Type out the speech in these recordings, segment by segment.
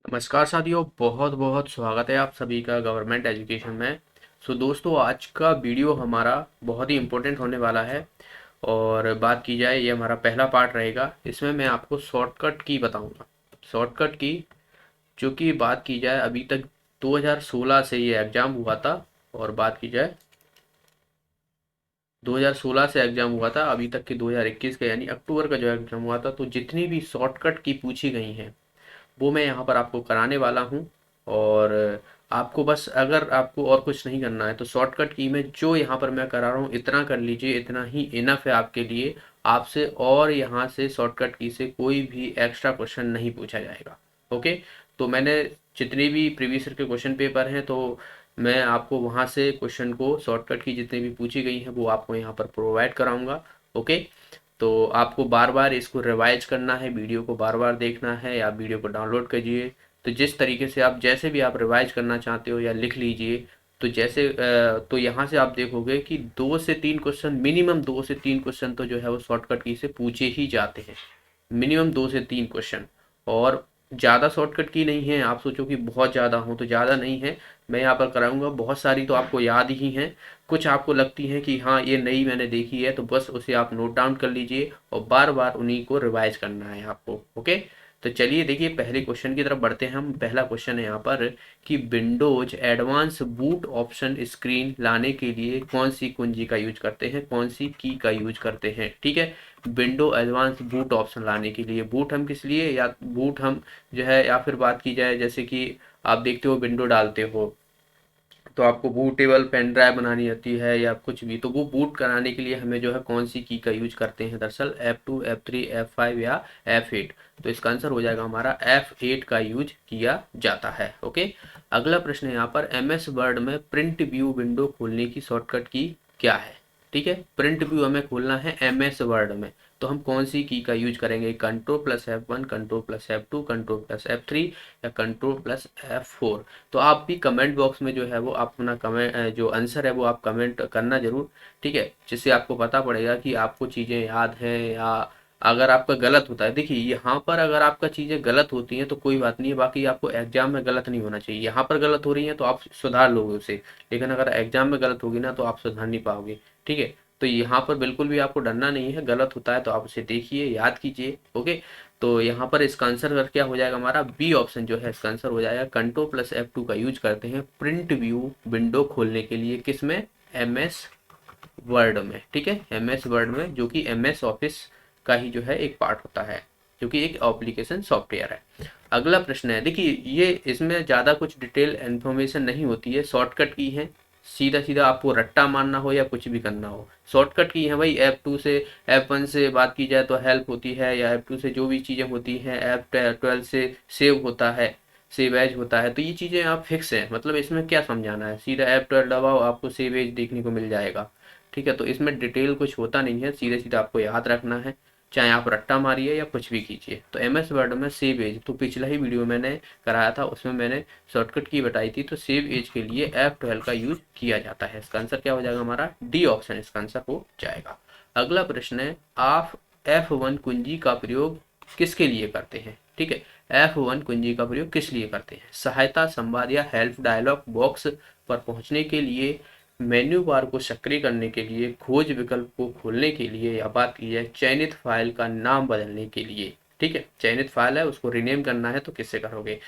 नमस्कार साथियों, बहुत बहुत स्वागत है आप सभी का गवर्नमेंट एजुकेशन में। दोस्तों, आज का वीडियो हमारा बहुत ही इम्पोर्टेंट होने वाला है। और बात की जाए, ये हमारा पहला पार्ट रहेगा। इसमें मैं आपको शॉर्टकट की बताऊंगा। शॉर्टकट की, जो कि बात की जाए अभी तक 2016 से ये एग्ज़ाम हुआ था। और बात की जाए 2016 से एग्ज़ाम हुआ था अभी तक के 2021 का, यानी अक्टूबर का जो एग्ज़ाम हुआ था। तो जितनी भी शॉर्टकट की पूछी गई हैं वो मैं यहाँ पर आपको कराने वाला हूँ। और आपको बस, अगर आपको और कुछ नहीं करना है तो शॉर्टकट की में जो यहाँ पर मैं करा रहा हूँ इतना कर लीजिए, इतना ही इनफ है आपके लिए। आपसे और यहाँ से शॉर्टकट की से कोई भी एक्स्ट्रा क्वेश्चन नहीं पूछा जाएगा। ओके। तो मैंने जितने भी प्रीवियस ईयर के क्वेश्चन पेपर हैं, तो मैं आपको वहाँ से क्वेश्चन को, शॉर्टकट की जितनी भी पूछी गई हैं वो आपको यहाँ पर प्रोवाइड कराऊंगा। ओके। तो आपको बार बार इसको रिवाइज करना है, वीडियो को बार बार देखना है, या वीडियो को डाउनलोड कीजिए। तो जिस तरीके से आप, जैसे भी आप रिवाइज करना चाहते हो, या लिख लीजिए। तो जैसे तो यहाँ से आप देखोगे कि 2 से 3 क्वेश्चन, मिनिमम 2 से 3 क्वेश्चन तो जो है वो शॉर्टकट की से पूछे ही जाते हैं। मिनिमम 2 से 3 क्वेश्चन। और ज़्यादा शॉर्टकट की नहीं है, आप सोचो कि बहुत ज़्यादा हो, तो ज़्यादा नहीं है। मैं यहाँ पर कराऊंगा, बहुत सारी तो आपको याद ही हैं। कुछ आपको लगती हैं कि हाँ ये नई मैंने देखी है, तो बस उसे आप नोट डाउन कर लीजिए और बार बार उन्हीं को रिवाइज करना है आपको। ओके। तो चलिए देखिए, पहले क्वेश्चन की तरफ बढ़ते हैं हम। पहला क्वेश्चन है यहाँ पर कि Windows advance boot option screen लाने के लिए कौन सी कुंजी का यूज करते हैं, कौन सी की का यूज करते हैं। ठीक है। विंडो एडवांस बूट ऑप्शन लाने के लिए, बूट हम किस लिए, या बूट हम जो है, या फिर बात की जाए जैसे कि आप देखते हो विंडो डालते हो तो आपको बूटेबल पेन ड्राइव बनानी होती है या कुछ भी, तो वो बूट कराने के लिए हमें जो है कौन सी की का यूज करते हैं, दरअसल F2, F3, F5 या F8। तो इसका आंसर हो जाएगा हमारा F8 का यूज किया जाता है। ओके। अगला प्रश्न है यहाँ पर, MS वर्ड में प्रिंट व्यू विंडो खोलने की शॉर्टकट की क्या है। ठीक है। प्रिंट व्यू हमें खोलना है MS वर्ड में, तो हम कौन सी की का यूज करेंगे, Ctrl+F1, Ctrl+F2, Ctrl+F3 या Ctrl+F4। तो आप भी कमेंट बॉक्स में जो है वो आप अपना कमेंट, जो आंसर है वो आप कमेंट करना जरूर। ठीक है। जिससे आपको पता पड़ेगा कि आपको चीज़ें याद हैं, या अगर आपका गलत होता है। देखिए, यहाँ पर अगर आपका चीज़ें गलत होती हैं तो कोई बात नहीं है, बाकी आपको एग्जाम में गलत नहीं होना चाहिए। यहाँ पर गलत हो रही हैं तो आप सुधार लोगे उसे, लेकिन अगर एग्जाम में गलत होगी ना तो आप सुधार नहीं पाओगे। ठीक है। तो यहाँ पर बिल्कुल भी आपको डरना नहीं है, गलत होता है तो आप उसे देखिए, याद कीजिए। ओके। तो यहाँ पर इसका आंसर क्या हो जाएगा, हमारा बी ऑप्शन जो है इसका आंसर हो जाएगा। Ctrl+F2 का यूज करते हैं प्रिंट व्यू विंडो खोलने के लिए, किसमें, MS वर्ड में। ठीक है। MS वर्ड में, जो कि MS ऑफिस का ही जो है एक पार्ट होता है, जो कि एक एप्लीकेशन सॉफ्टवेयर है। अगला प्रश्न है, देखिए ये, इसमें ज़्यादा कुछ डिटेल इन्फॉर्मेशन नहीं होती है, शॉर्टकट की है। सीधा सीधा आपको रट्टा मारना हो या कुछ भी करना हो, शॉर्टकट की है भाई। F2 से, F1 से बात की जाए तो हेल्प होती है, या F2 से जो भी चीज़ें होती हैं, F12 से सेव होता है, सेव एज होता है। तो ये चीज़ें आप फिक्स हैं, मतलब इसमें क्या समझाना है, सीधा F12 दबाओ आपको सेव एज देखने को मिल जाएगा। ठीक है। तो इसमें डिटेल कुछ होता नहीं है, सीधे सीधा आपको याद रखना है, चाहे आप रट्टा मारिए या कुछ भी कीजिए। तो MS वर्ड में सेव एज, तो पिछला ही वीडियो मैंने कराया था, उसमें मैंने शॉर्टकट की बताई थी। तो सेव एज के लिए F12 का यूज किया जाता है। इसका आंसर क्या हो जाएगा, हमारा डी ऑप्शन इसका आंसर हो जाएगा। अगला प्रश्न है, आप F1 कुंजी का प्रयोग किसके लिए करते हैं। ठीक है। F1 कुंजी का प्रयोग किस लिए करते हैं, सहायता, संवाद या हेल्प, डायलॉग बॉक्स पर पहुंचने के लिए, मेन्यू बार को सक्रिय करने के लिए, खोज विकल्प को खोलने के लिए, या बात की जाए चयनित फाइल का नाम बदलने के लिए। ठीक है। चयनित फाइल है उसको रीनेम करना है तो किससे करोगे।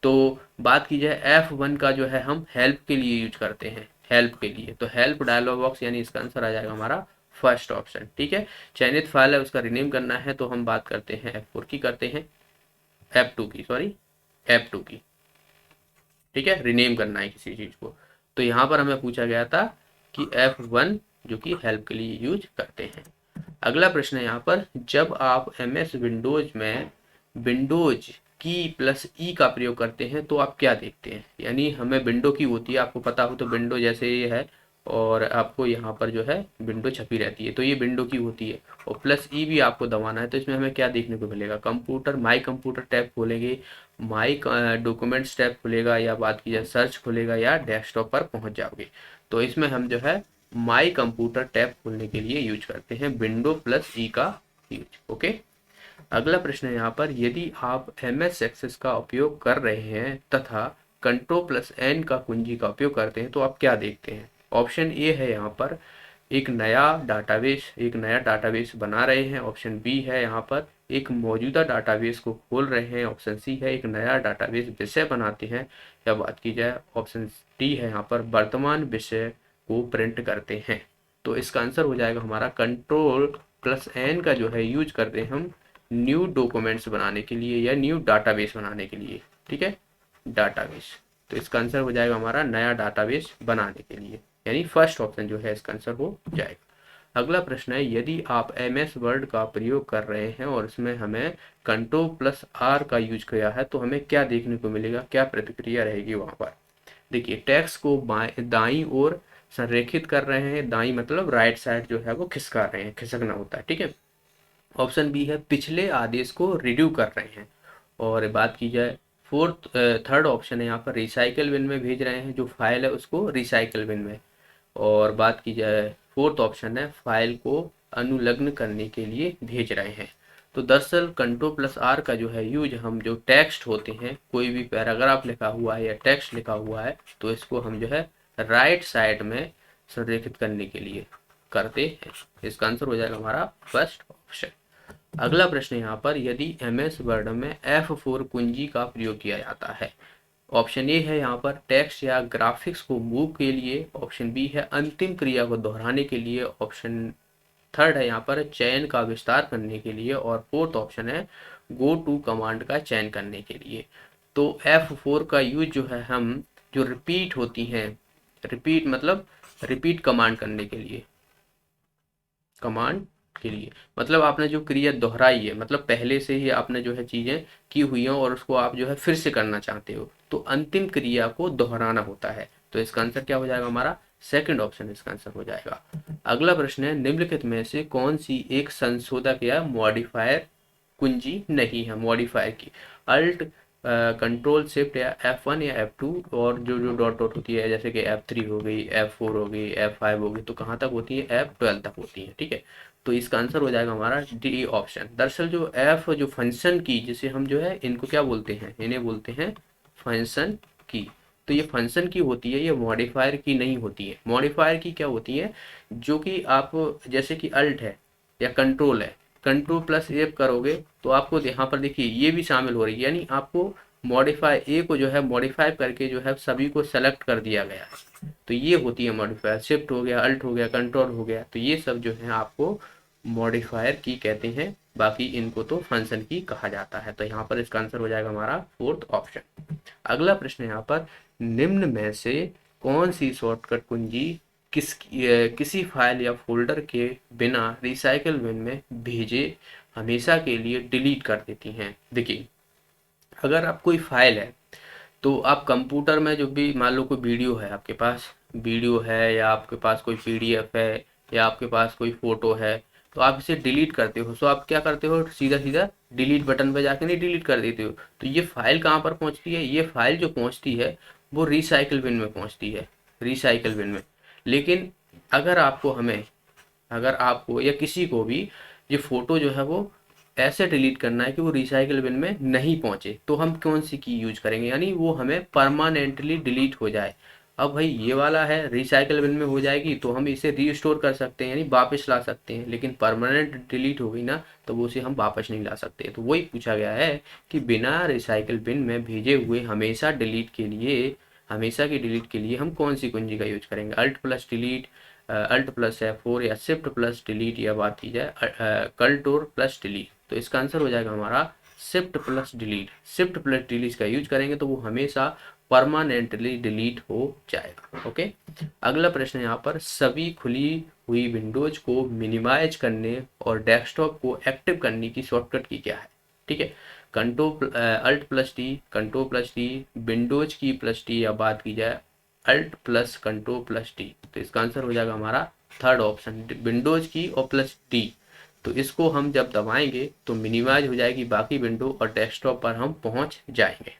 तो बात की जाए F1 का जो है हम हेल्प के लिए यूज करते हैं, हेल्प के लिए। तो हेल्प डायलॉग बॉक्स, यानी इसका आंसर आ जाएगा हमारा फर्स्ट ऑप्शन। ठीक है। चयनित फाइल है उसका रीनेम करना है तो हम बात करते हैं F4 की, करते हैं F2 की, सॉरी F2 की। ठीक है। रीनेम करना है किसी चीज को। तो यहाँ पर हमें पूछा गया था कि F1 जो कि हेल्प के लिए यूज करते हैं। अगला प्रश्न है यहाँ पर, जब आप MS विंडोज में विंडोज की+E का प्रयोग करते हैं तो आप क्या देखते हैं। यानी हमें विंडो की होती है, आपको पता हो तो विंडो जैसे ये है, और आपको यहाँ पर जो है विंडो छपी रहती है, तो ये विंडो की होती है। और +E भी आपको दबाना है, तो इसमें हमें क्या देखने को मिलेगा, कंप्यूटर, माई कंप्यूटर टैब खोलेंगे, माई डॉक्यूमेंट्स टैब खुलेगा, या बात की जाए सर्च खुलेगा, या डेस्कटॉप पर पहुंच जाओगे। तो इसमें हम जो है माई कंप्यूटर टैब खोलने के लिए यूज करते हैं विंडो+E का यूज। ओके। अगला प्रश्न है यहाँ पर, यदि आप MS एक्सेस का उपयोग कर रहे हैं तथा Ctrl+N का कुंजी का उपयोग करते हैं तो आप क्या देखते हैं। ऑप्शन ए है यहाँ पर एक नया डाटाबेस बना रहे हैं। ऑप्शन बी है यहाँ पर एक मौजूदा डाटाबेस को खोल रहे हैं। ऑप्शन सी है एक नया डाटाबेस विषय बनाते हैं। या बात की जाए ऑप्शन डी है यहाँ पर वर्तमान विषय को प्रिंट करते हैं। तो इसका आंसर हो जाएगा हमारा Ctrl+N का जो है यूज करते हैं हम न्यू डॉक्यूमेंट्स बनाने के लिए या न्यू डाटाबेस बनाने के लिए। ठीक है, डाटाबेस। तो इसका आंसर हो जाएगा हमारा नया डाटाबेस बनाने के लिए, यानी फर्स्ट ऑप्शन जो है इसका आंसर हो जाएगा। अगला प्रश्न है, यदि आप MS वर्ड का प्रयोग कर रहे हैं और इसमें हमें Ctrl+R का यूज किया है तो हमें क्या देखने को मिलेगा, क्या प्रतिक्रिया रहेगी वहां पर। देखिए, टेक्स्ट को दाईं ओर संरेखित कर रहे हैं। दाईं मतलब राइट साइड जो है वो खिसका रहे हैं, खिसकना होता है। ठीक है। ऑप्शन बी है पिछले आदेश को रिड्यू कर रहे हैं। और बात की जाए थर्ड ऑप्शन है यहाँ पर रिसाइकल बिन में भेज रहे हैं, जो फाइल है उसको रिसाइकल बिन में। और बात की जाए फोर्थ ऑप्शन है फाइल को अनुलग्न करने के लिए भेज रहे हैं। तो दरअसल Ctrl+R का जो है यूज हम जो टेक्स्ट होते हैं, कोई भी पैराग्राफ लिखा हुआ है या टेक्स्ट लिखा हुआ है तो इसको हम जो है राइट साइड में संरेखित करने के लिए करते हैं। इसका आंसर हो जाएगा हमारा फर्स्ट ऑप्शन। अगला प्रश्न यहाँ पर, यदि MS वर्ड में F4 कुंजी का प्रयोग किया जाता है। ऑप्शन ए है यहाँ पर टेक्स्ट या ग्राफिक्स को मूव के लिए। ऑप्शन बी है अंतिम क्रिया को दोहराने के लिए। ऑप्शन थर्ड है यहाँ पर चयन का विस्तार करने के लिए। और फोर्थ ऑप्शन है गो टू कमांड का चयन करने के लिए। तो F4 का यूज जो है हम जो रिपीट होती हैं, रिपीट मतलब रिपीट कमांड करने के लिए, कमांड के लिए मतलब आपने जो क्रिया दोहराई है, मतलब पहले से ही आपने जो है चीजें की हुई हैं और उसको आप जो है फिर से करना चाहते हो, तो अंतिम क्रिया को दोहराना होता है। तो इसका आंसर क्या हो जाएगा हमारा सेकंड ऑप्शन इसका आंसर हो जाएगा। अगला प्रश्न है, निम्नलिखित में से कौन सी एक संशोधक या मॉडिफायर कुंजी नहीं है। मॉडिफायर की अल्ट Ctrl+Shift या F1 या F2 और जो जो डॉट डॉट होती है जैसे कि F3 हो गई, F4 हो गई, F5 हो गई, तो कहाँ तक होती है, F12 तक होती है। ठीक है, तो इसका आंसर हो जाएगा हमारा डी ऑप्शन। दरअसल जो F जो फंक्शन की, जिसे हम जो है इनको क्या बोलते हैं, इन्हें बोलते हैं फंक्शन की। तो ये फंक्शन की होती है, ये मॉडिफायर की नहीं होती है। मॉडिफायर की क्या होती है, जो कि आप जैसे कि अल्ट है या कंट्रोल है, Ctrl+F करोगे तो आपको यहाँ पर देखिए ये भी शामिल हो रही है, यानी आपको मॉडिफाई ए को जो है मॉडिफाई करके जो है सभी को सेलेक्ट कर दिया गया है। तो ये होती है मॉडिफायर। शिफ्ट हो गया, अल्ट हो गया, कंट्रोल हो गया, तो ये सब जो है आपको मॉडिफायर की कहते हैं। बाकी इनको तो फंक्शन की कहा जाता है। तो यहाँ पर इसका आंसर हो जाएगा हमारा फोर्थ ऑप्शन। अगला प्रश्न यहाँ पर, निम्न में से कौन सी शॉर्टकट कुंजी किसी फाइल या फोल्डर के बिना रिसाइकल बिन में भेजे हमेशा के लिए डिलीट कर देती हैं। देखिए, अगर आप कोई फाइल है तो आप कंप्यूटर में जो भी मान लो कोई वीडियो है, आपके पास वीडियो है या आपके पास कोई PDF है या आपके पास कोई फोटो है, तो आप इसे डिलीट करते हो। तो आप क्या करते हो, सीधा सीधा डिलीट बटन पे जाके नहीं डिलीट कर देते हो। तो ये फाइल कहाँ पर पहुंचती है, ये फाइल जो पहुंचती है वो रिसाइकल बिन में पहुंचती है, रिसाइकल बिन में। लेकिन अगर आपको या किसी को भी ये फोटो जो है वो ऐसे डिलीट करना है कि वो रिसाइकल बिन में नहीं पहुंचे, तो हम कौन सी की यूज करेंगे, यानी वो हमें परमानेंटली डिलीट हो जाए। अब भाई ये वाला है रिसाइकल बिन में हो जाएगी तो हम इसे रीस्टोर कर सकते हैं, यानी वापस ला सकते हैं। लेकिन परमानेंट डिलीट हो गई ना, तो वो उसे हम वापस नहीं ला सकते। तो वही पूछा गया है कि बिना रिसाइकल बिन में भेजे हुए हमेशा की डिलीट के लिए हम कौन सी कुंजी का यूज करेंगे। Alt+Delete, Alt+F4 या Shift+Delete, या बात की जाए Ctrl+Delete। तो इसका आंसर हो जाएगा हमारा Shift+Delete। Shift+Delete का यूज करेंगे तो वो हमेशा परमानेंटली डिलीट हो जाएगा। ओके, अगला प्रश्न यहाँ पर, सभी खुली हुई विंडोज को मिनिमाइज करने और डेस्कटॉप को एक्टिव करने की शॉर्टकट की क्या है। ठीक है, Alt+D, Ctrl+D, विंडोज की +D, या बात की जाए Alt+Ctrl+D। तो इसका आंसर हो जाएगा हमारा थर्ड ऑप्शन, विंडोज की और +D। तो इसको हम जब दबाएंगे तो मिनिमाइज हो जाएगी बाकी विंडो और डेस्कटॉप पर हम पहुंच जाएंगे।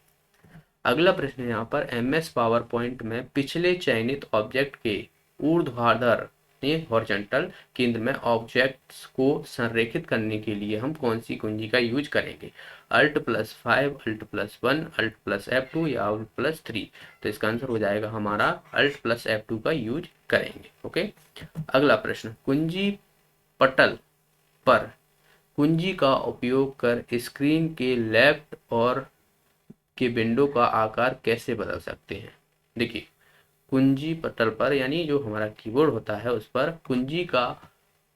अगला प्रश्न यहाँ पर, MS पावर पॉइंट में पिछले चयनित ऑब्जेक्ट के ऊर्ध्वाधर ये हॉरिजॉन्टल केंद्र में ऑब्जेक्ट्स को संरेखित करने के लिए हम कौन सी कुंजी का यूज करेंगे? Alt+5, Alt+1, Alt+F2 या Alt+3। तो इसका आंसर हो जाएगा हमारा Alt+F2 का यूज करेंगे। ओके, अगला प्रश्न, कुंजी पटल पर कुंजी का उपयोग कर स्क्रीन के लेफ्ट और के विंडो का आकार कैसे बदल सकते हैं? देखिए, कुंजी पटल पर यानी जो हमारा कीबोर्ड होता है उस पर कुंजी का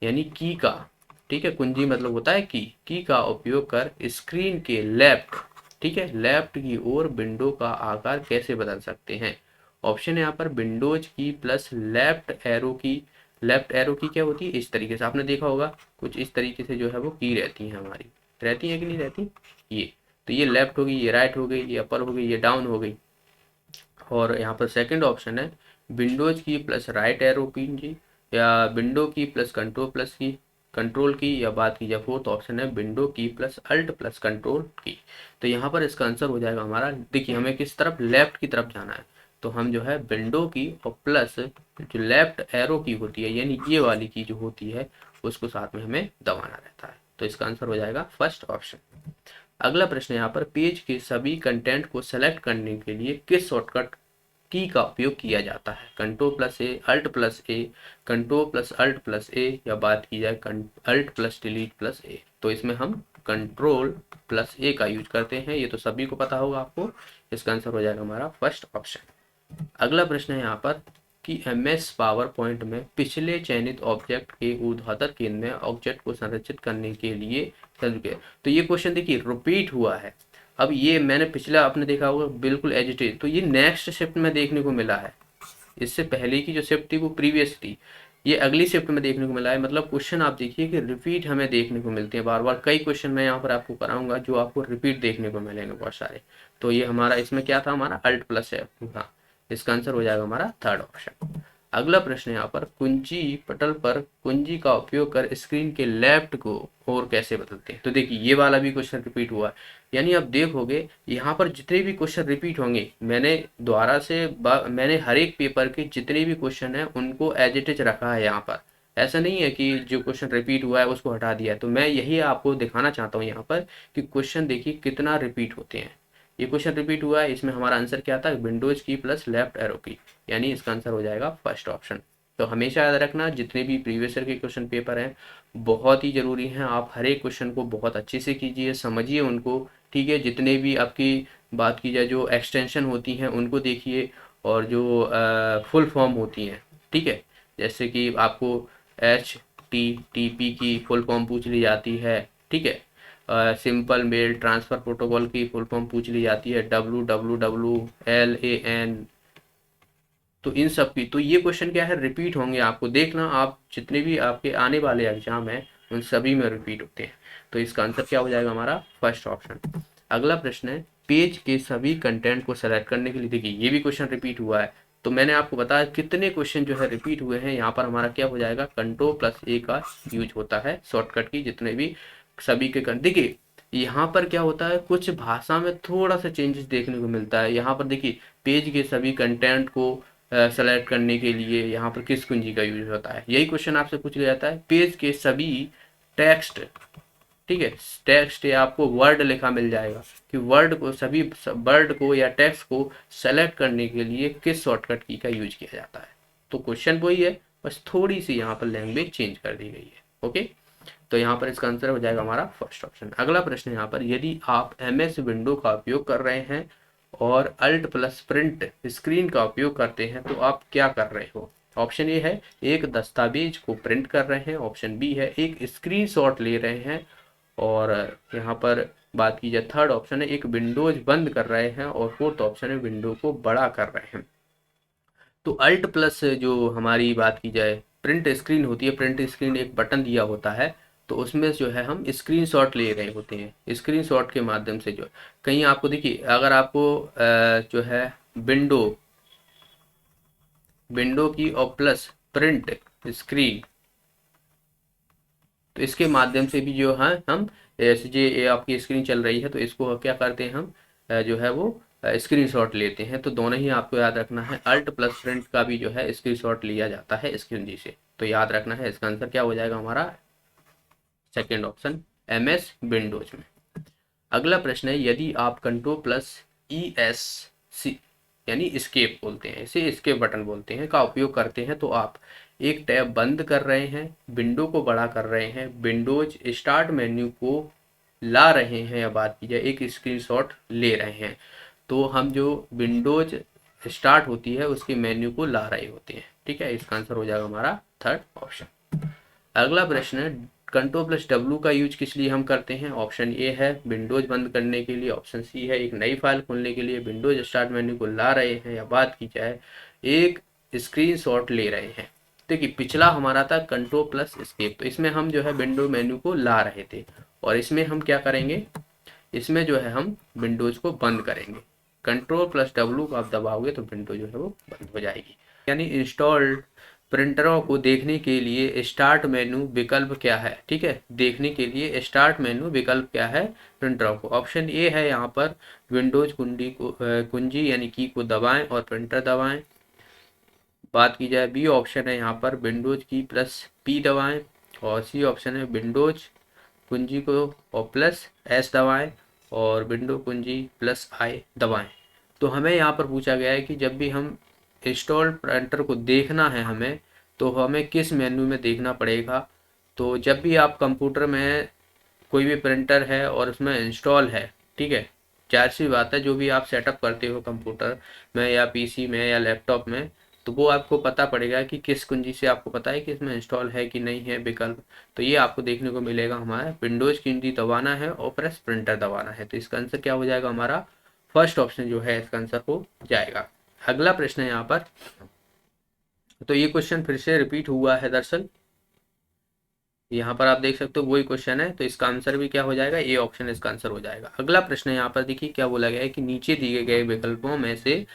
यानी की का, ठीक है, कुंजी मतलब होता है की का उपयोग कर स्क्रीन के लेफ्ट, ठीक है, लेफ्ट की ओर विंडो का आकार कैसे बदल सकते हैं? ऑप्शन है यहाँ पर विंडोज की प्लस लेफ्ट एरो की। लेफ्ट एरो की क्या होती है? इस तरीके से आपने देखा होगा, कुछ इस तरीके से जो है वो की रहती है हमारी, रहती है कि नहीं रहती? ये तो ये लेफ्ट हो गई, ये राइट हो गई, ये अपर हो गई, ये डाउन हो गई। और यहाँ पर सेकंड ऑप्शन है विंडोज की प्लस राइट एरो की जी, या विंडो की प्लस कंट्रोल की, या बात की जाए फोर्थ ऑप्शन है विंडो की प्लस अल्ट प्लस कंट्रोल की। तो यहाँ पर इसका आंसर हो जाएगा हमारा, देखिए हमें किस तरफ, लेफ्ट की तरफ जाना है, तो हम जो है विंडो की और प्लस जो लेफ्ट एरो की होती है यानी ये वाली की जो होती है उसको साथ में हमें दबाना रहता है। तो इसका आंसर हो जाएगा फर्स्ट ऑप्शन। अगला प्रश्न है यहाँ पर, पेज के सभी कंटेंट को सेलेक्ट करने के लिए किस शॉर्टकट की का उपयोग किया जाता है? Ctrl+A, Alt+A, Ctrl+Alt+A, या बात की जाए Alt+Delete+A। तो इसमें हम Ctrl+A का यूज करते हैं, ये तो सभी को पता होगा आपको। इसका आंसर हो जाएगा हमारा फर्स्ट ऑप्शन। अगला प्रश्न है यहाँ पर कि MS पावर पॉइंट में पिछले चयनित ऑब्जेक्ट के ऊर्ध्वाधर केंद्र में ऑब्जेक्ट को संरक्षित करने के लिए, तो ये क्वेश्चन देखिए रिपीट हुआ है। अब ये मैंने पिछला आपने देखा होगा बिल्कुल एज इट इज, तो ये नेक्स्ट शिफ्ट में देखने को मिला है। इससे पहले की जो शिफ्ट थी वो प्रीवियस थी, ये अगली शिफ्ट में देखने को मिला है। मतलब क्वेश्चन आप देखिए कि रिपीट हमें देखने को मिलते हैं बार बार। कई क्वेश्चन मैं यहाँ पर आपको कराऊंगा जो आपको रिपीट देखने को मिलेंगे बहुत सारे। तो ये हमारा इसमें क्या था, हमारा Alt+F था। इसका आंसर हो जाएगा हमारा थर्ड ऑप्शन। अगला प्रश्न यहाँ पर, कुंजी पटल पर कुंजी का उपयोग कर स्क्रीन के लेफ्ट को और कैसे बदलते हैं? तो देखिए ये वाला भी क्वेश्चन रिपीट हुआ है, यानी आप देखोगे यहाँ पर जितने भी क्वेश्चन रिपीट होंगे, मैंने दोबारा से मैंने हर एक पेपर के जितने भी क्वेश्चन हैं उनको एज इट इज रखा है यहाँ पर। ऐसा नहीं है कि जो क्वेश्चन रिपीट हुआ है उसको हटा दिया है। तो मैं यही आपको दिखाना चाहता हूँ यहाँ पर कि क्वेश्चन देखिए कितना रिपीट होते हैं। ये क्वेश्चन रिपीट हुआ है, इसमें हमारा आंसर क्या था, विंडोज की प्लस लेफ्ट एरो की, यानी इसका आंसर हो जाएगा फर्स्ट ऑप्शन। तो हमेशा याद रखना जितने भी प्रीवियस ईयर के क्वेश्चन पेपर हैं बहुत ही ज़रूरी हैं। आप हर एक क्वेश्चन को बहुत अच्छे से कीजिए, समझिए उनको, ठीक है। जितने भी आपकी बात की जाए जो एक्सटेंशन होती हैं उनको देखिए, और जो फुल फॉर्म होती हैं, ठीक है, जैसे कि आपको HTTP की फुल फॉर्म पूछ ली जाती है, ठीक है, सिंपल मेल ट्रांसफ़र प्रोटोकॉल की फुल फॉर्म पूछ ली जाती है, WWWLAN। तो इन सब की, तो ये क्वेश्चन क्या है, रिपीट होंगे। आपको देखना, आप जितने भी आपके आने वाले एग्जाम हैं उन सभी में रिपीट होते हैं। तो इसका आंसर क्या हो जाएगा हमारा फर्स्ट ऑप्शन। अगला प्रश्न है, पेज के सभी कंटेंट को सेलेक्ट करने के लिए, देखिए ये भी क्वेश्चन रिपीट हुआ है। तो मैंने आपको बताया कितने क्वेश्चन जो है रिपीट हुए हैं। यहाँ पर हमारा क्या हो जाएगा, Ctrl+A का यूज होता है शॉर्टकट की, जितने भी सभी के देखिए यहाँ पर क्या होता है, कुछ भाषा में थोड़ा सा चेंजेस देखने को मिलता है। यहाँ पर देखिए पेज के सभी कंटेंट को सेलेक्ट करने के लिए यहाँ पर किस कुंजी का यूज होता है, यही क्वेश्चन आपसे पूछ लिया जाता है। पेज के सभी टेक्स्ट, ठीक है, टेक्स्ट या आपको वर्ड लिखा मिल जाएगा कि वर्ड को, सभी वर्ड को या टेक्स्ट को सेलेक्ट करने के लिए किस शॉर्टकट की का यूज किया जाता है। तो क्वेश्चन वही है, बस थोड़ी सी यहाँ पर लैंग्वेज चेंज कर दी गई है। ओके, तो यहाँ पर इसका आंसर हो जाएगा हमारा फर्स्ट ऑप्शन। अगला प्रश्न यहाँ पर, यदि आप MS विंडो का उपयोग कर रहे हैं और अल्ट प्लस प्रिंट स्क्रीन का उपयोग करते हैं तो आप क्या कर रहे हो? ऑप्शन ए है एक दस्तावेज को प्रिंट कर रहे हैं, ऑप्शन बी है एक स्क्रीनशॉट ले रहे हैं, और यहाँ पर बात की जाए थर्ड ऑप्शन है एक विंडोज बंद कर रहे हैं, और फोर्थ ऑप्शन है विंडो को बड़ा कर रहे हैं। तो अल्ट प्लस जो हमारी बात की जाए प्रिंट स्क्रीन होती है, प्रिंट स्क्रीन एक बटन दिया होता है, तो उसमें जो है हम स्क्रीनशॉट ले रहे होते हैं। स्क्रीनशॉट के माध्यम से जो कहीं आपको देखिए, अगर आपको जो है विंडो की और प्लस प्रिंट स्क्रीन, तो इसके माध्यम से भी जो है हम ये आपकी स्क्रीन चल रही है तो इसको क्या करते हैं हम जो है वो स्क्रीनशॉट लेते हैं। तो दोनों ही आपको याद रखना है, अल्ट प्लस प्रिंट का भी जो है स्क्रीनशॉट लिया जाता है इस कुंजी से। तो याद रखना है, इसका आंसर क्या हो जाएगा हमारा सेकेंड ऑप्शन MS विंडोज में। अगला प्रश्न है, यदि आप कंट्रोल प्लस ESC यानी एस्केप बोलते हैं, इसे एस्केप बटन बोलते हैं, का उपयोग करते हैं तो आप एक टैब बंद कर रहे हैं, विंडो को बड़ा कर रहे हैं, विंडोज स्टार्ट मेन्यू को ला रहे हैं, या बात की जाए एक स्क्रीनशॉट ले रहे हैं, तो हम जो विंडोज स्टार्ट होती है उसके मेन्यू को ला रहे होते हैं। ठीक है, इसका आंसर हो जाएगा हमारा थर्ड ऑप्शन। अगला प्रश्न है, कंट्रोल प्लस W का यूज किस लिए हम करते हैं? ऑप्शन ए है विंडोज बंद करने के लिए, ऑप्शन सी है एक नई फाइल खोलने के लिए, विंडोज स्टार्ट मेन्यू को ला रहे हैं, या बात की जाए एक स्क्रीनशॉट ले रहे हैं। देखिए पिछला हमारा था कंट्रोल प्लस एस्केप, तो इसमें हम जो है विंडो मेन्यू को ला रहे थे, और इसमें हम क्या करेंगे, इसमें जो है हम विंडोज को बंद करेंगे। कंट्रोल प्लस W को आप दबाओगे तो विंडो जो है वो बंद हो जाएगी। यानी इंस्टॉल्ड प्रिंटरों को देखने के लिए स्टार्ट मेनू विकल्प क्या है? ठीक है, देखने के लिए स्टार्ट मेनू विकल्प क्या है प्रिंटरों को? ऑप्शन ए है यहाँ पर विंडोज कुंजी यानी की को दबाएं और प्रिंटर दबाएं। बात की जाए बी ऑप्शन है यहाँ पर विंडोज की प्लस P दबाएं, और सी ऑप्शन है विंडोज कुंजी को और प्लस S दबाएं और विंडो कुंजी प्लस I दबाएं। तो हमें यहाँ पर पूछा गया है कि जब भी हम इंस्टॉल्ड प्रिंटर को देखना है हमें, तो हमें किस मेन्यू में देखना पड़ेगा। तो जब भी आप कंप्यूटर में कोई भी प्रिंटर है और उसमें इंस्टॉल है, ठीक है, जाहिर सी बात है जो भी आप सेटअप करते हो कंप्यूटर में या PC में या लैपटॉप में, तो वो आपको पता पड़ेगा कि किस कुंजी से आपको पता है कि इसमें इंस्टॉल है कि नहीं है विकल्प। तो ये आपको देखने को मिलेगा, हमारा विंडोज कुंजी दबाना है और प्रेस प्रिंटर दबाना है। तो इसका आंसर क्या हो जाएगा हमारा फर्स्ट ऑप्शन जो है इसका आंसर हो जाएगा। अगला प्रश्न है यहाँ पर, तो ये क्वेश्चन फिर से रिपीट हुआ है दरअसल, यहाँ पर आप देख सकते हो वही क्वेश्चन है, तो इसका आंसर भी क्या हो जाएगा, ए ऑप्शन इसका आंसर हो जाएगा। अगला प्रश्न है यहाँ पर, देखिए क्या बोला गया है कि नीचे दिए गए विकल्पों में से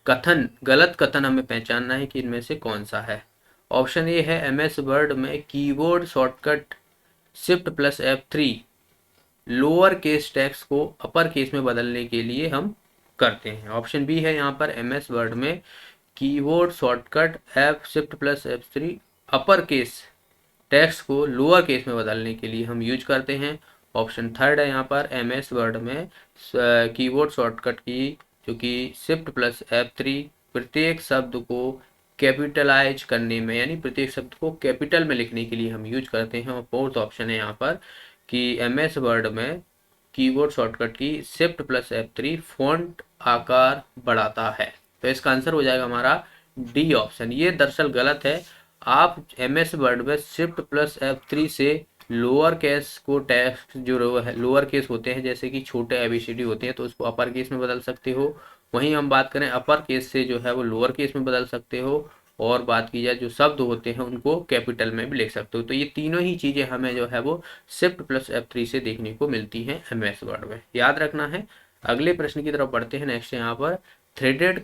गलत कथन हमें पहचानना है कि इनमें से कौन सा है। ऑप्शन ए है MS वर्ड में keyboard shortcut shift plus F3 lower case text को अपर केस में बदलने के लिए हम करते हैं। ऑप्शन बी है यहाँ पर MS वर्ड में keyboard shortcut shift plus F3 upper case text को लोअर केस में बदलने के लिए हम यूज करते हैं। ऑप्शन थर्ड है यहाँ पर MS वर्ड में कीबोर्ड शॉर्टकट की जो कि शिफ्ट प्लस F3 प्रत्येक शब्द को कैपिटलाइज करने में, यानी प्रत्येक शब्द को कैपिटल में लिखने के लिए हम यूज करते हैं। और फोर्थ ऑप्शन है यहाँ पर कि MS वर्ड में कीबोर्ड शॉर्टकट की शिफ्ट प्लस F3 फॉन्ट आकार बढ़ाता है। तो इसका आंसर हो जाएगा हमारा डी ऑप्शन। ये दरअसल गलत है, आप MS वर्ड में शिफ्ट प्लस F3 से लोअर केस को टेक्स्ट जो लोअर केस होते हैं जैसे कि छोटे ABCD होते हैं तो उसको अपर केस में बदल सकते हो। वहीं हम बात करें अपर केस से जो है वो लोअर केस में बदल सकते हो, और बात की जाए जो शब्द होते हैं उनको कैपिटल में भी लिख सकते हो। तो ये तीनों ही चीज़ें हमें जो है वो शिफ्ट प्लस F3 से देखने को मिलती हैं MS वर्ड में, याद रखना है। अगले प्रश्न की तरफ बढ़ते हैं। नेक्स्ट यहाँ पर थ्रेडेड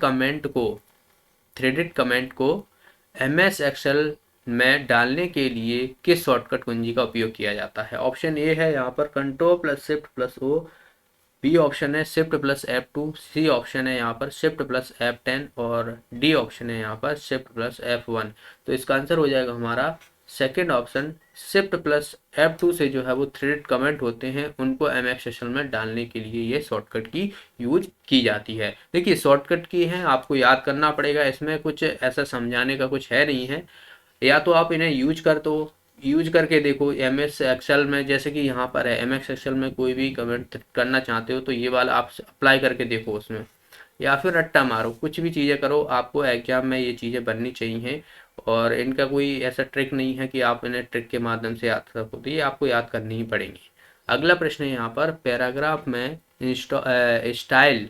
कमेंट को MS एक्सेल में डालने के लिए किस शॉर्टकट कुंजी का उपयोग किया जाता है। ऑप्शन ए है यहाँ पर control plus shift plus O, B option है shift plus F2, C option है यहाँ पर शिफ्ट प्लस F10 और डी ऑप्शन है यहाँ पर शिफ्ट प्लस F1। तो इसका आंसर हो जाएगा हमारा second option shift plus F2 से जो है वो थ्रेडेड कमेंट होते हैं उनको MS एक्सेल में डालने के लिए ये शॉर्टकट की यूज की जाती है। देखिए शॉर्टकट की है, आपको याद करना पड़ेगा, इसमें कुछ ऐसा समझाने का कुछ है नहीं है, या तो आप इन्हें यूज करके देखो MS एक्सेल में, जैसे कि यहाँ पर है MS एक्सेल में कोई भी कमेंट करना चाहते हो तो ये वाला आप अप्लाई करके देखो उसमें, या फिर रट्टा मारो, कुछ भी चीज़ें करो, आपको एग्जाम में ये चीज़ें बननी चाहिए। और इनका कोई ऐसा ट्रिक नहीं है कि आप इन्हें ट्रिक के माध्यम से याद कर सको, तो ये आपको याद करनी ही पड़ेंगी। अगला प्रश्न है यहाँ पर, पैराग्राफ में स्टाइल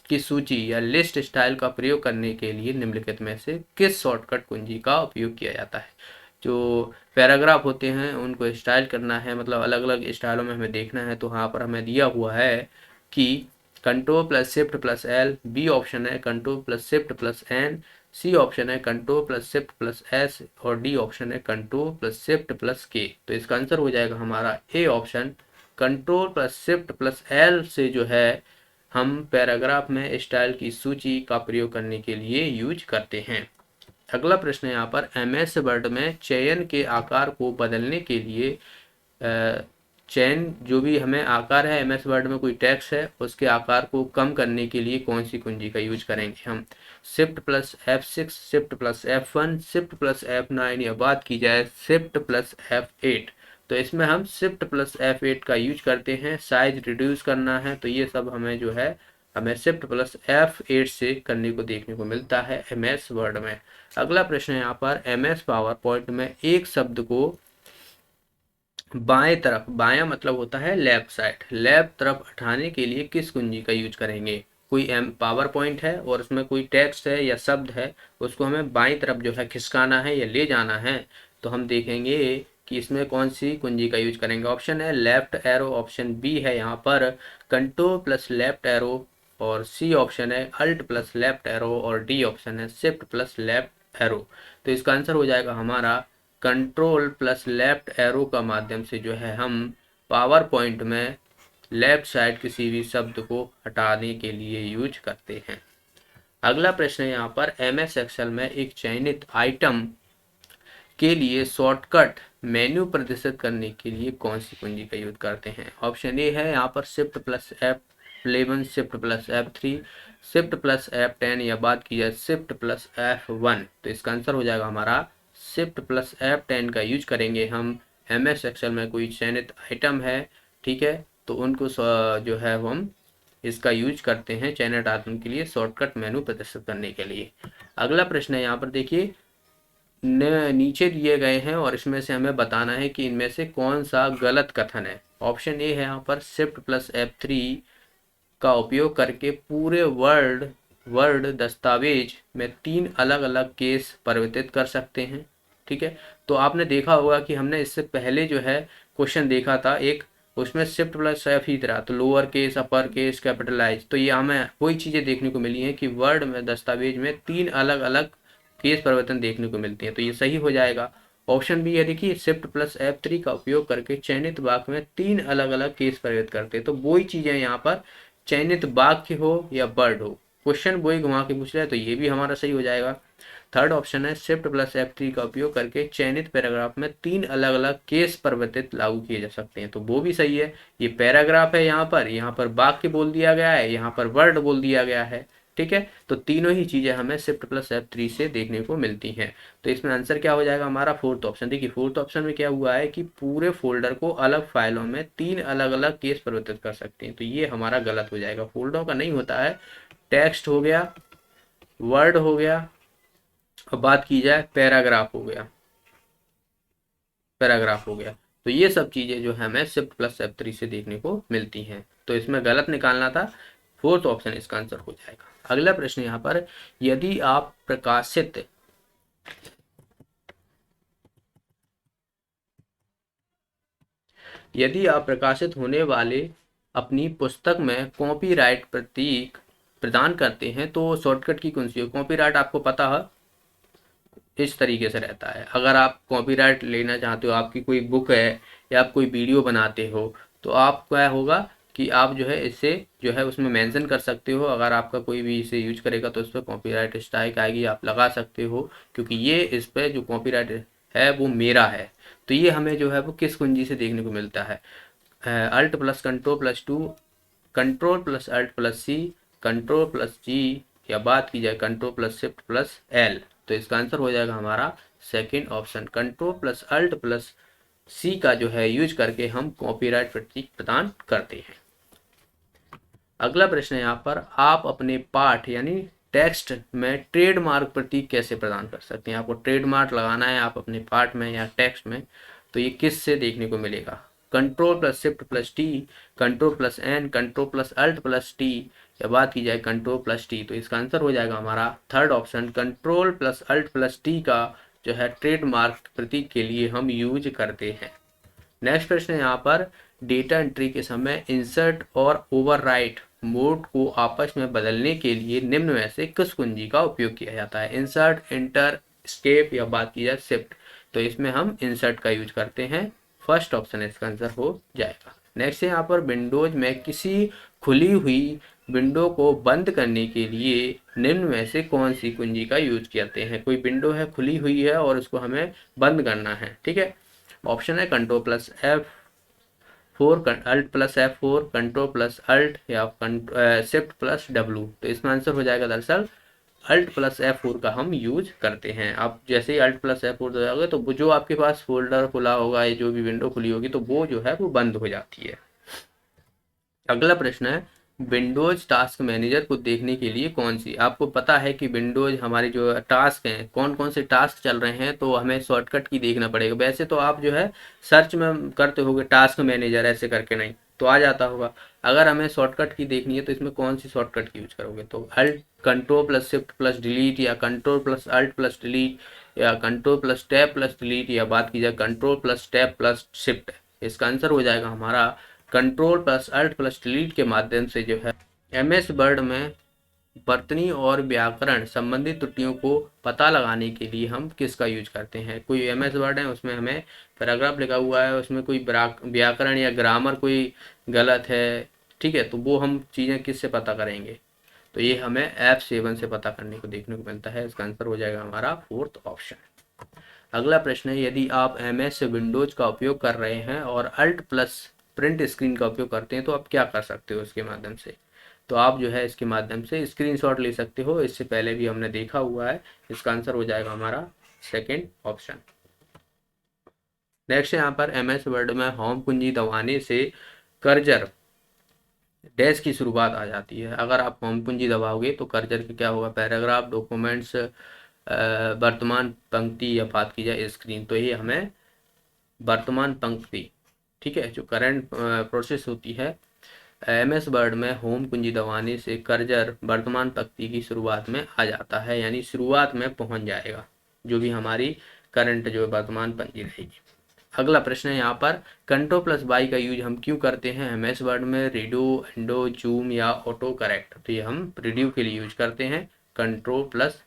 की सूची या लिस्ट स्टाइल का प्रयोग करने के लिए निम्नलिखित में से किस शॉर्टकट कुंजी का उपयोग किया जाता है। जो पैराग्राफ होते हैं उनको स्टाइल करना है, मतलब अलग अलग स्टाइलों में हमें देखना है, तो यहाँ पर हमें दिया हुआ है कि control plus shift plus L, B option है control plus shift plus N, C option है control plus shift plus S और डी ऑप्शन है control plus shift plus K। तो इसका आंसर हो जाएगा हमारा A option control plus shift plus L से जो है हम पैराग्राफ में स्टाइल की सूची का प्रयोग करने के लिए यूज करते हैं। अगला प्रश्न है यहाँ पर, MS वर्ड में चयन के आकार को बदलने के लिए चयन जो भी हमें आकार है MS वर्ड में कोई टेक्स्ट है उसके आकार को कम करने के लिए कौन सी कुंजी का यूज करेंगे हम? Shift plus F6, shift plus F1, shift plus F9 या बात की जाए शिफ्ट प्लस F8। तो इसमें हम शिफ्ट प्लस F8 का यूज करते हैं। साइज रिड्यूस करना है तो ये सब हमें जो है हमें शिफ्ट प्लस F8 से करने को देखने को मिलता है MS वर्ड में। अगला प्रश्न है यहाँ पर, MS पावर पॉइंट में एक शब्द को बाएं तरफ, बायां मतलब होता है लेफ्ट साइड, लेफ्ट तरफ हटाने के लिए किस कुंजी का यूज करेंगे? कोई पावर पॉइंट है और उसमें कोई टेक्स्ट है या शब्द है, उसको हमें बाईं तरफ जो है खिसकाना है या ले जाना है, तो हम देखेंगे कि इसमें कौन सी कुंजी का यूज करेंगे। ऑप्शन है लेफ्ट एरो, ऑप्शन बी है यहाँ पर कंट्रोल प्लस लेफ्ट एरो, और सी ऑप्शन है अल्ट प्लस लेफ्ट एरो, और डी ऑप्शन है शिफ्ट प्लस लेफ्ट एरो। तो इसका आंसर हो जाएगा हमारा कंट्रोल प्लस लेफ्ट एरो का माध्यम से जो है हम पावर पॉइंट में लेफ्ट साइड किसी भी शब्द को हटाने के लिए यूज करते हैं। अगला प्रश्न है यहाँ पर, MS एक्सेल में एक चयनित आइटम के लिए शॉर्टकट मेन्यू प्रदर्शित करने के लिए कौन सी कुंजी का यूज करते हैं? ऑप्शन ए है यहाँ पर shift plus F11, shift plus F3, shift plus F10 या बात की जाए शिफ्ट प्लस F1। तो इसका आंसर हो जाएगा हमारा शिफ्ट प्लस F10 का यूज करेंगे हम। MS एक्सेल में कोई चयनित आइटम है, ठीक है, तो उनको जो है हम इसका यूज करते हैं चयनित आइटम के लिए शॉर्टकट मेनू प्रदर्शित करने के लिए। अगला प्रश्न है यहाँ पर देखिए, नीचे दिए गए हैं और इसमें से हमें बताना है कि इनमें से कौन सा गलत कथन है। ऑप्शन ए है यहाँ पर शिफ्ट प्लस F3 का उपयोग करके पूरे वर्ड दस्तावेज में 3 अलग अलग केस परिवर्तित कर सकते हैं। ठीक है, तो आपने देखा होगा कि हमने इससे पहले जो है क्वेश्चन देखा था एक, उसमें शिफ्ट प्लस F ही था, तो lower case, upper case, capitalise. तो ये हमें वही चीज़ें देखने को मिली हैं कि वर्ड में दस्तावेज में 3 अलग अलग केस परिवर्तन देखने को मिलती हैं, तो ये सही हो जाएगा। ऑप्शन बी है देखिए, शिफ्ट प्लस F3 का उपयोग करके चयनित वाक्य में 3 अलग अलग केस परिवर्तित करते हैं। तो वही चीज़ें यहाँ पर चयनित वाक्य हो या वर्ड हो, क्वेश्चन वही घुमा के पूछ रहा है, तो ये भी हमारा सही हो जाएगा। थर्ड ऑप्शन है शिफ्ट प्लस F3 का उपयोग करके चयनित पैराग्राफ में 3 अलग अलग केस परिवर्तित लागू किए जा सकते हैं, तो वो भी सही है। ये पैराग्राफ है, यहाँ पर वाक्य बोल दिया गया है, यहाँ पर वर्ड बोल दिया गया है। ठीक है, तो तीनों ही चीजें हमें शिफ्ट प्लस F3 से देखने को मिलती हैं। तो इसमें आंसर क्या हो जाएगा हमारा? Fourth option. देखिए फोर्थ ऑप्शन में क्या हुआ है कि पूरे फोल्डर को अलग फाइलों में 3 अलग अलग केस परिवर्तित कर सकते हैं, तो ये हमारा गलत हो जाएगा। फोल्डरों का नहीं होता है, टेक्स्ट हो गया, वर्ड हो गया, और बात की जाए पैराग्राफ हो गया, तो ये सब चीजें जो है हमें शिफ्ट प्लस F3 से देखने को मिलती हैं, तो इसमें गलत निकालना था, फोर्थ ऑप्शन इसका आंसर हो जाएगा। अगला प्रश्न यहाँ पर, यदि आप प्रकाशित होने वाले अपनी पुस्तक में कॉपीराइट प्रतीक प्रदान करते हैं तो शॉर्टकट की कौन सी है? कॉपीराइट आपको पता है इस तरीके से रहता है, अगर आप कॉपीराइट लेना चाहते हो, आपकी कोई बुक है या आप कोई वीडियो बनाते हो, तो आप क्या होगा कि आप जो है इसे जो है उसमें मेंशन कर सकते हो। अगर आपका कोई भी इसे यूज करेगा तो इस पर कॉपीराइट स्ट्राइक आएगी, आप लगा सकते हो, क्योंकि ये इस पर जो कॉपीराइट है वो मेरा है। तो ये हमें जो है वो किस कुंजी से देखने को मिलता है? Alt plus control plus 2, control plus alt plus C, control plus G, या बात की जाए control plus shift plus L. तो इसका आंसर हो जाएगा हमारा second option, control plus alt plus C का जो है यूज करके हम कॉपीराइट प्रतीक प्रदान करते हैं। अगला प्रश्न है यहाँ पर, आप अपने पाठ यानी टेक्स्ट में ट्रेडमार्क प्रतीक कैसे प्रदान कर सकते हैं? आपको ट्रेडमार्क लगाना है आप अपने पाठ में या टेक्स्ट में, तो ये किस से देखने को मिलेगा? Control plus shift plus T, control plus N, control plus alt plus T, या बात की जाए कंट्रोल प्लस टी। तो इसका आंसर हो जाएगा हमारा third option, control plus alt plus T का जो है ट्रेडमार्क प्रतीक के लिए हम यूज करते हैं। नेक्स्ट प्रश्न है यहाँ पर, डेटा एंट्री के समय इंसर्ट और ओवरराइट मोड को आपस में बदलने के लिए निम्न में से किस कुंजी का उपयोग किया जाता है? इंसर्ट, इंटर, एस्केप, या बात की जाए शिफ्ट। तो इसमें हम इंसर्ट का यूज करते हैं, फर्स्ट ऑप्शन इसका आंसर हो जाएगा। नेक्स्ट है यहाँ पर, विंडोज में किसी खुली हुई विंडो को बंद करने के लिए निम्न में से कौन सी कुंजी का यूज करते हैं। कोई विंडो है खुली हुई है और उसको हमें बंद करना है, ठीक है। ऑप्शन है control plus F4, alt plus F4, control plus alt या शिफ्ट प्लस W। तो इसमें आंसर हो जाएगा दरअसल अल्ट प्लस F4 का हम यूज करते हैं। आप जैसे ही अल्ट प्लस F4 दबाओगे तो वो जो आपके पास फोल्डर खुला होगा या जो भी विंडो खुली होगी तो वो जो है वो बंद हो जाती है। अगला प्रश्न है विंडोज टास्क मैनेजर को देखने के लिए कौन सी, आपको पता है कि विंडोज हमारे जो टास्क हैं कौन कौन से टास्क चल रहे हैं तो हमें शॉर्टकट की देखना पड़ेगा। वैसे तो आप जो है सर्च में करते होगे टास्क मैनेजर ऐसे करके, नहीं तो आ जाता होगा। अगर हमें शॉर्टकट की देखनी है तो इसमें कौन सी शॉर्टकट की यूज करोगे, तो alt control plus shift plus delete या control plus alt plus delete या control plus tab plus delete या बात की जाए control plus tab plus shift. इसका आंसर हो जाएगा हमारा control plus alt plus delete के माध्यम से जो है MS वर्ड में वर्तनी और व्याकरण संबंधित त्रुटियों को पता लगाने के लिए हम किसका यूज करते हैं। कोई MS वर्ड है उसमें हमें पैराग्राफ लिखा हुआ है, उसमें कोई व्याकरण या ग्रामर कोई गलत है, ठीक है, तो वो हम चीज़ें किससे पता करेंगे, तो ये हमें F7 से पता करने को देखने को मिलता है। इसका आंसर हो जाएगा हमारा फोर्थ ऑप्शन। अगला प्रश्न है यदि आप MS विंडोज का उपयोग कर रहे हैं और अल्ट प्लस प्रिंट स्क्रीन का उपयोग करते हैं तो आप क्या कर सकते हो इसके माध्यम से, तो आप जो है इसके माध्यम से स्क्रीनशॉट ले सकते हो। इससे पहले भी हमने देखा हुआ है। इसका आंसर हो जाएगा हमारा सेकंड ऑप्शन। नेक्स्ट यहाँ पर MS वर्ड में होम कुंजी दबाने से कर्सर डैश की शुरुआत आ जाती है। अगर आप होम कुंजी दबाओगे तो कर्सर की क्या होगा, पैराग्राफ, डॉक्यूमेंट्स, वर्तमान पंक्ति या बात की जाए स्क्रीन, तो ये हमें वर्तमान पंक्ति, ठीक है, जो करंट प्रोसेस होती है MS वर्ड में होम कुंजी दबाने से कर्सर वर्तमान पंक्ति की शुरुआत में आ जाता है, यानी शुरुआत में पहुंच जाएगा जो भी हमारी करंट जो वर्तमान पंक्ति रहेगी। अगला प्रश्न है यहाँ पर कंट्रोल प्लस बाई का यूज हम क्यों करते हैं MS वर्ड में, रेडियो, एंडो, जूम या ऑटो करेक्ट, तो ये हम रेडियो के लिए यूज करते हैं कंट्रोल प्लस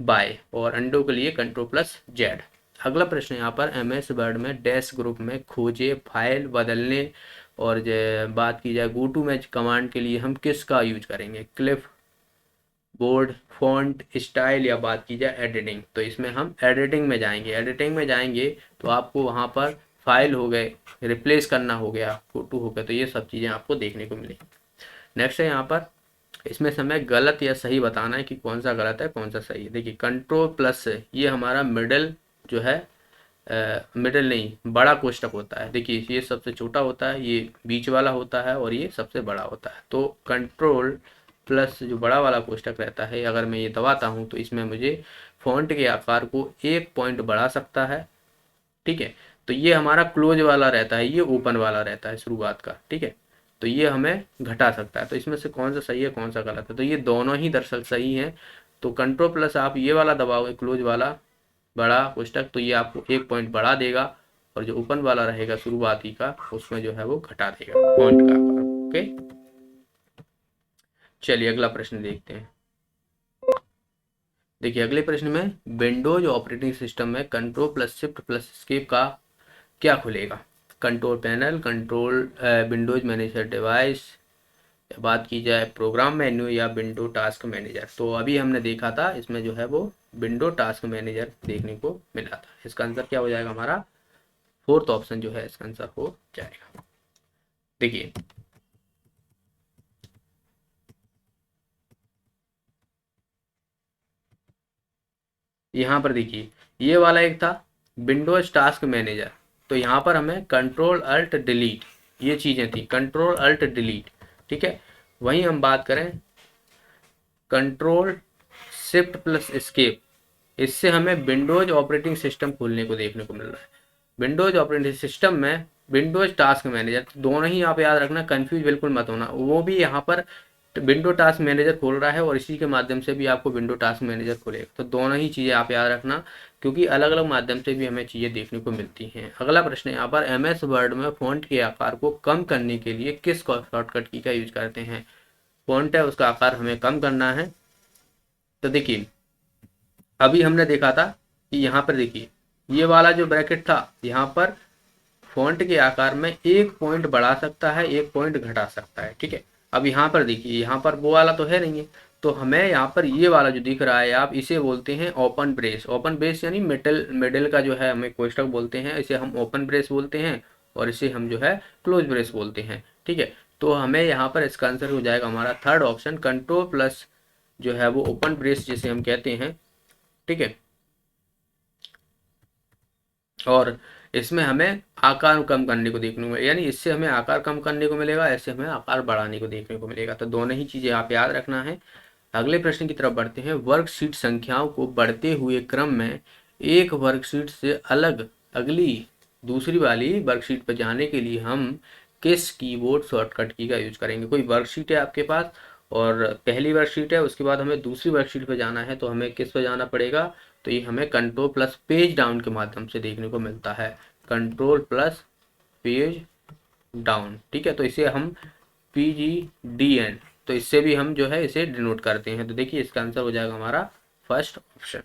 बाय और अंडो के लिए कंट्रोल प्लस जेड। अगला प्रश्न यहाँ पर MS वर्ड में डैश ग्रुप में खोजे, फाइल बदलने और बात की जाए गो टू मैच कमांड के लिए हम किसका यूज करेंगे, क्लिप बोर्ड, फॉन्ट स्टाइल या बात की जाए एडिटिंग, तो इसमें हम एडिटिंग में जाएंगे। एडिटिंग में जाएंगे तो आपको वहाँ पर फाइल हो गए, रिप्लेस करना हो गया, फोटो हो गया, तो ये सब चीज़ें आपको देखने को मिलेंगी। नेक्स्ट है यहाँ पर इसमें से हमें गलत या सही बताना है कि कौन सा गलत है कौन सा सही है। देखिए कंट्रोल प्लस ये हमारा मिडल जो है मिडल नहीं बड़ा कोष्टक होता है। देखिए ये सबसे छोटा होता है, ये बीच वाला होता है और ये सबसे बड़ा होता है। तो कंट्रोल प्लस जो बड़ा वाला कोष्टक रहता है अगर मैं ये दबाता हूँ तो इसमें मुझे फॉन्ट के आकार को 1 पॉइंट बढ़ा सकता है, ठीक है। तो ये हमारा क्लोज वाला रहता है, ये ओपन वाला रहता है शुरुआत का, ठीक है, तो ये हमें घटा सकता है। तो इसमें से कौन सा सही है कौन सा गलत है, तो ये दोनों ही दरअसल सही है। तो कंट्रोल प्लस आप ये वाला दबाओगे क्लोज वाला बड़ा कोष्टक तो ये आपको 1 पॉइंट बढ़ा देगा और जो ओपन वाला रहेगा शुरुआती का उसमें जो है वो घटा देगा फॉन्ट का आकार। ओके, चलिए अगला प्रश्न देखते हैं। देखिए अगले प्रश्न में विंडोज ऑपरेटिंग सिस्टम में control plus shift plus escape का क्या खुलेगा, control panel, control Windows manager device, बात की जाए प्रोग्राम मेन्यू या विंडो टास्क मैनेजर। तो अभी हमने देखा था इसमें जो है वो विंडो टास्क मैनेजर देखने को मिला था। इसका आंसर क्या हो जाएगा हमारा फोर्थ ऑप्शन जो है इसका आंसर हो जाएगा। देखिए यहाँ पर देखिए ये वाला एक था विंडोज टास्क मैनेजर, तो यहाँ पर हमें कंट्रोल अल्ट डिलीट ये चीज़ें थी, कंट्रोल अल्ट डिलीट, ठीक है। वहीं हम बात करें कंट्रोल शिफ्ट प्लस एस्केप, इससे हमें विंडोज ऑपरेटिंग सिस्टम खोलने को देखने को मिल रहा है। विंडोज ऑपरेटिंग सिस्टम में विंडोज टास्क मैनेजर, दोनों ही आप याद रखना, कंफ्यूज बिल्कुल मत होना। वो भी यहाँ पर विंडो टास्क मैनेजर खोल रहा है और इसी के माध्यम से भी आपको विंडो टास्क मैनेजर खोलेगा, तो दोनों ही चीज़ें आप याद रखना क्योंकि अलग अलग माध्यम से भी हमें चीज़ें देखने को मिलती हैं। अगला प्रश्न है यहाँ पर MS वर्ड में फॉन्ट के आकार को कम करने के लिए किस शॉर्टकट की का यूज करते हैं। फॉन्ट है उसका आकार हमें कम करना है, तो देखिए अभी हमने देखा था कि यहाँ पर देखिए ये वाला जो ब्रैकेट था यहाँ पर फॉन्ट के आकार में 1 पॉइंट बढ़ा सकता है 1 पॉइंट घटा सकता है, ठीक है। अब यहाँ पर देखिए, यहाँ पर वो वाला तो है नहीं है, तो हमें यहाँ पर ये वाला जो दिख रहा है, आप इसे बोलते हैं ओपन ब्रेस। ओपन ब्रेस यानी मिडल मिडल का जो है हमें कोष्ठक बोलते हैं, इसे हम ओपन ब्रेस बोलते हैं, और इसे हम जो है क्लोज ब्रेस बोलते हैं। ठीक है, तो हमें यहाँ पर इसका आंसर हो जाएगा हमारा थर्ड ऑप्शन, कंट्रोल प्लस जो है वो ओपन ब्रेस जिसे हम कहते हैं। ठीक है, और इसमें हमें आकार कम करने को देखने को, यानी इससे हमें आकार कम करने को मिलेगा, ऐसे हमें आकार बढ़ाने को देखने को मिलेगा। तो दोनों ही चीज़ें आप याद रखना है। अगले प्रश्न की तरफ बढ़ते हैं। वर्कशीट संख्याओं को बढ़ते हुए क्रम में एक वर्कशीट से अलग अगली दूसरी वाली वर्कशीट पर जाने के लिए हम किस कीबोर्ड शॉर्टकट की का यूज करेंगे। कोई वर्कशीट है आपके पास और पहली वर्कशीट है, उसके बाद हमें दूसरी वर्कशीट पर जाना है, तो हमें किस पर जाना पड़ेगा, तो ये हमें कंट्रोल प्लस पेज डाउन के माध्यम से देखने को मिलता है। Control plus page down. ठीक है, तो इसे हम PGDN, तो इससे भी हम जो है इसे डिनोट करते हैं। तो देखिए इसका आंसर हो जाएगा हमारा फर्स्ट ऑप्शन।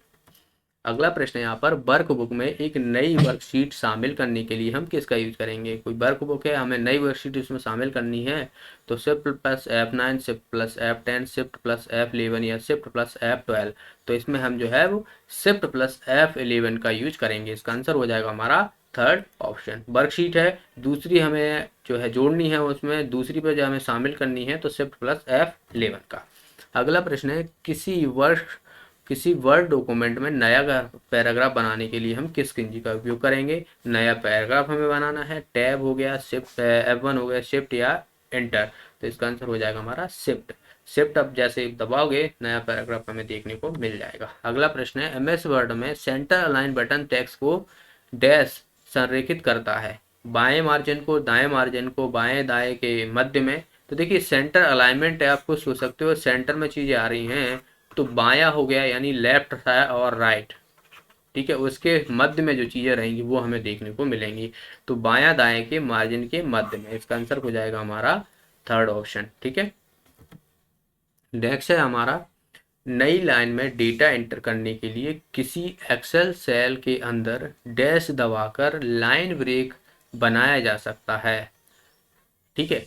अगला प्रश्न है यहाँ पर, वर्कबुक में एक नई वर्कशीट शामिल करने के लिए हम किसका यूज करेंगे। कोई वर्कबुक है, हमें नई वर्कशीट इसमें शामिल करनी है, तो shift plus F9, shift plus F10, shift plus F11 या शिफ्ट प्लस F12। तो इसमें हम जो है वो शिफ्ट प्लस F11 का यूज करेंगे। इसका आंसर हो जाएगा हमारा थर्ड ऑप्शन। वर्कशीट है, दूसरी हमें जो है जोड़नी है, उसमें दूसरी पर जो हमें शामिल करनी है, तो शिफ्ट प्लस F11 का। अगला प्रश्न है, किसी वर्ड डॉक्यूमेंट में नया पैराग्राफ बनाने के लिए हम किस कुंजी का उपयोग करेंगे। नया पैराग्राफ हमें बनाना है, टैब हो गया, शिफ्ट F1 हो गया, शिफ्ट या एंटर। तो इसका आंसर हो जाएगा हमारा शिफ्ट। शिफ्ट अब जैसे दबाओगे नया पैराग्राफ हमें देखने को मिल जाएगा। अगला प्रश्न है, MS वर्ड में सेंटर अलाइन बटन टेक्स्ट को डैश संरेखित करता है, बाएं मार्जिन को, दाएं मार्जिन को, बाएं दाएं के मध्य में। तो देखिए सेंटर अलाइनमेंट है, आपको सोच सकते हो सेंटर में चीजें आ रही हैं, तो बायां हो गया यानी लेफ्ट और राइट। ठीक है, उसके मध्य में जो चीजें रहेंगी वो हमें देखने को मिलेंगी, तो बायां दाएं के मार्जिन के मध्य में। इसका आंसर हो जाएगा हमारा थर्ड ऑप्शन। ठीक है, नेक्स्ट है हमारा, नई लाइन में डेटा एंटर करने के लिए किसी एक्सेल सेल के अंदर डैश दबाकर लाइन ब्रेक बनाया जा सकता है। ठीक है,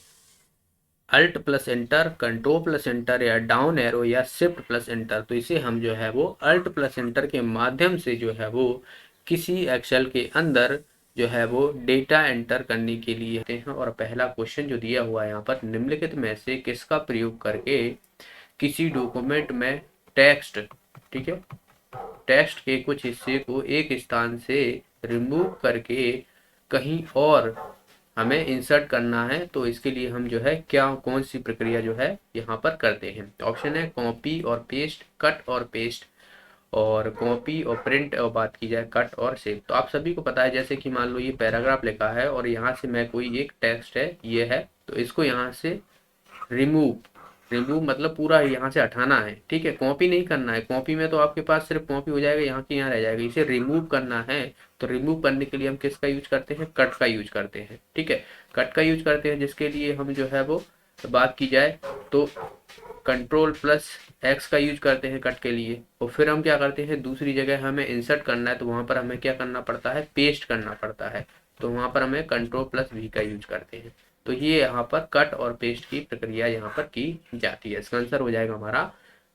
alt plus enter, control plus enter या डाउन एरो या शिफ्ट प्लस एंटर। तो इसे हम जो है वो अल्ट प्लस एंटर के माध्यम से जो है वो किसी एक्सेल के अंदर जो है वो डेटा एंटर करने के लिए हैं। और पहला क्वेश्चन जो दिया हुआ है यहाँ पर, निम्नलिखित में से किसका प्रयोग करके किसी डॉक्यूमेंट में टेक्स्ट, ठीक है, टेक्स्ट के कुछ हिस्से को एक स्थान से रिमूव करके कहीं और हमें इंसर्ट करना है, तो इसके लिए हम जो है क्या कौन सी प्रक्रिया जो है यहाँ पर करते हैं। ऑप्शन है कॉपी और पेस्ट, कट और पेस्ट, और कॉपी और प्रिंट, और बात की जाए कट और सेव। तो आप सभी को पता है, जैसे कि मान लो ये पैराग्राफ लिखा है और यहाँ से मैं कोई एक टेक्स्ट है ये है, तो इसको यहाँ से रिमूव, रिमूव मतलब पूरा यहाँ से हटाना है। ठीक है, कॉपी नहीं करना है, कॉपी में तो आपके पास सिर्फ कॉपी हो जाएगा, यहाँ की यहाँ रह जाएगा। इसे रिमूव करना है, तो रिमूव करने के लिए हम किसका यूज करते हैं, कट का यूज करते हैं। ठीक है, कट का यूज करते हैं, जिसके लिए हम जो है वो बात की जाए तो कंट्रोल प्लस एक्स का यूज करते हैं कट के लिए। और फिर हम क्या करते हैं, दूसरी जगह हमें इंसर्ट करना है, तो वहां पर हमें क्या करना पड़ता है, पेस्ट करना पड़ता है, तो वहां पर हमें कंट्रोल प्लस V का यूज करते हैं। तो ये यहाँ पर कट और पेस्ट की प्रक्रिया यहाँ पर की जाती है। इसका आंसर हो जाएगा हमारा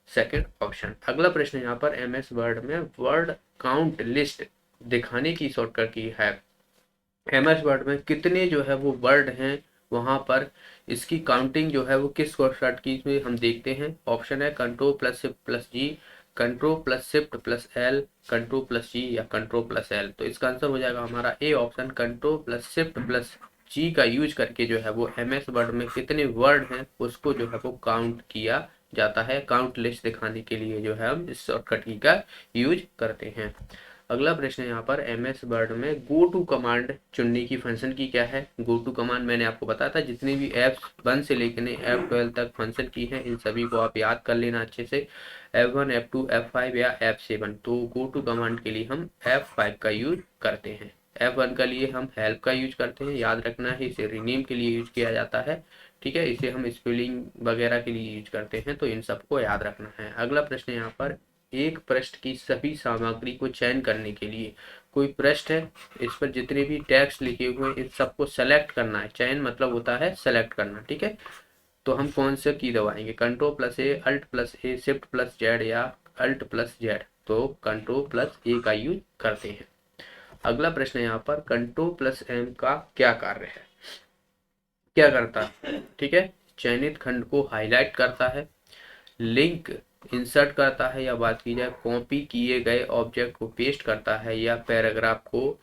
सेकंड ऑप्शन। अगला प्रश्न यहाँ पर, MS वर्ड में वर्ड काउंट लिस्ट दिखाने की शॉर्टकट की है। MS वर्ड में कितने जो है वो वर्ड हैं, वहां पर इसकी काउंटिंग जो है वो किस शॉर्टकट की में हम देखते हैं। ऑप्शन है control plus shift plus G, control plus shift plus L, control plus G या कंट्रोल प्लस L। तो इसका आंसर हो जाएगा हमारा A option, control plus shift plus G का यूज करके जो है वो MS वर्ड में कितने वर्ड हैं उसको जो है वो काउंट किया जाता है। काउंट लिस्ट दिखाने के लिए जो है हम इस शॉर्टकट की का यूज करते हैं। अगला प्रश्न है यहाँ पर, MS वर्ड में गो टू कमांड चुनने की फंक्शन की क्या है। गो टू कमांड मैंने आपको बताया था, जितनी भी F1 से लेकर F12 तक फंक्शन की है, इन सभी को आप याद कर लेना अच्छे से। F1, F2, F5 या F7। तो गो टू कमांड के लिए हम F5 का यूज करते हैं। F1 का लिए हम हेल्प का यूज करते हैं, याद रखना है, इसे रीनेम के लिए यूज किया जाता है। ठीक है, इसे हम स्पेलिंग वगैरह के लिए यूज करते हैं, तो इन सबको याद रखना है। अगला प्रश्न यहाँ पर, एक पृष्ठ की सभी सामग्री को चयन करने के लिए, कोई पृष्ठ है, इस पर जितने भी टेक्स्ट लिखे हुए हैं इन सबको सेलेक्ट करना है। चयन मतलब होता है सेलेक्ट करना। ठीक है, तो हम कौन सा की दबाएंगे, control plus A, alt plus A, shift plus Z या अल्ट प्लस जेड, तो कंट्रोल प्लस ए का यूज करते हैं। अगला प्रश्न है यहाँ पर, कंट्रोल प्लस एम का क्या कार्य है, क्या करता है, ठीक है। चयनित खंड को हाईलाइट करता है, लिंक इंसर्ट करता है, या बात की जाए कॉपी किए गए ऑब्जेक्ट को पेस्ट करता है, या पैराग्राफ को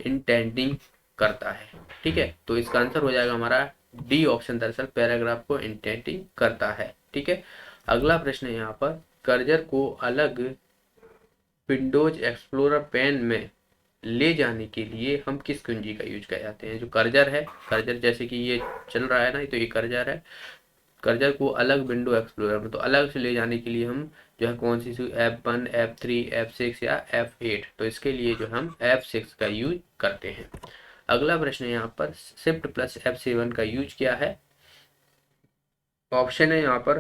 इंटेंडिंग करता है, ठीक है। तो इसका आंसर हो जाएगा हमारा डी ऑप्शन, दरअसल पैराग्राफ को इंटेंडिंग करता है, ठीक है। अगला प्रश्न है यहाँ पर, कर्सर को अलग विंडोज एक्सप्लोरर पैन में ले जाने के लिए हम किस कुंजी का यूज कर जाते हैं। जो कर्सर है, कर्सर जैसे कि ये चल रहा है ना, तो ये कर्सर है, कर्सर को अलग विंडो एक्सप्लोरर में तो अलग से ले जाने के लिए हम जो है कौन सी F1, F3, F6 या F8, तो इसके लिए जो हम F6 का यूज करते हैं। अगला प्रश्न है यहाँ पर, शिफ्ट प्लस F7 का यूज क्या है। ऑप्शन है यहाँ पर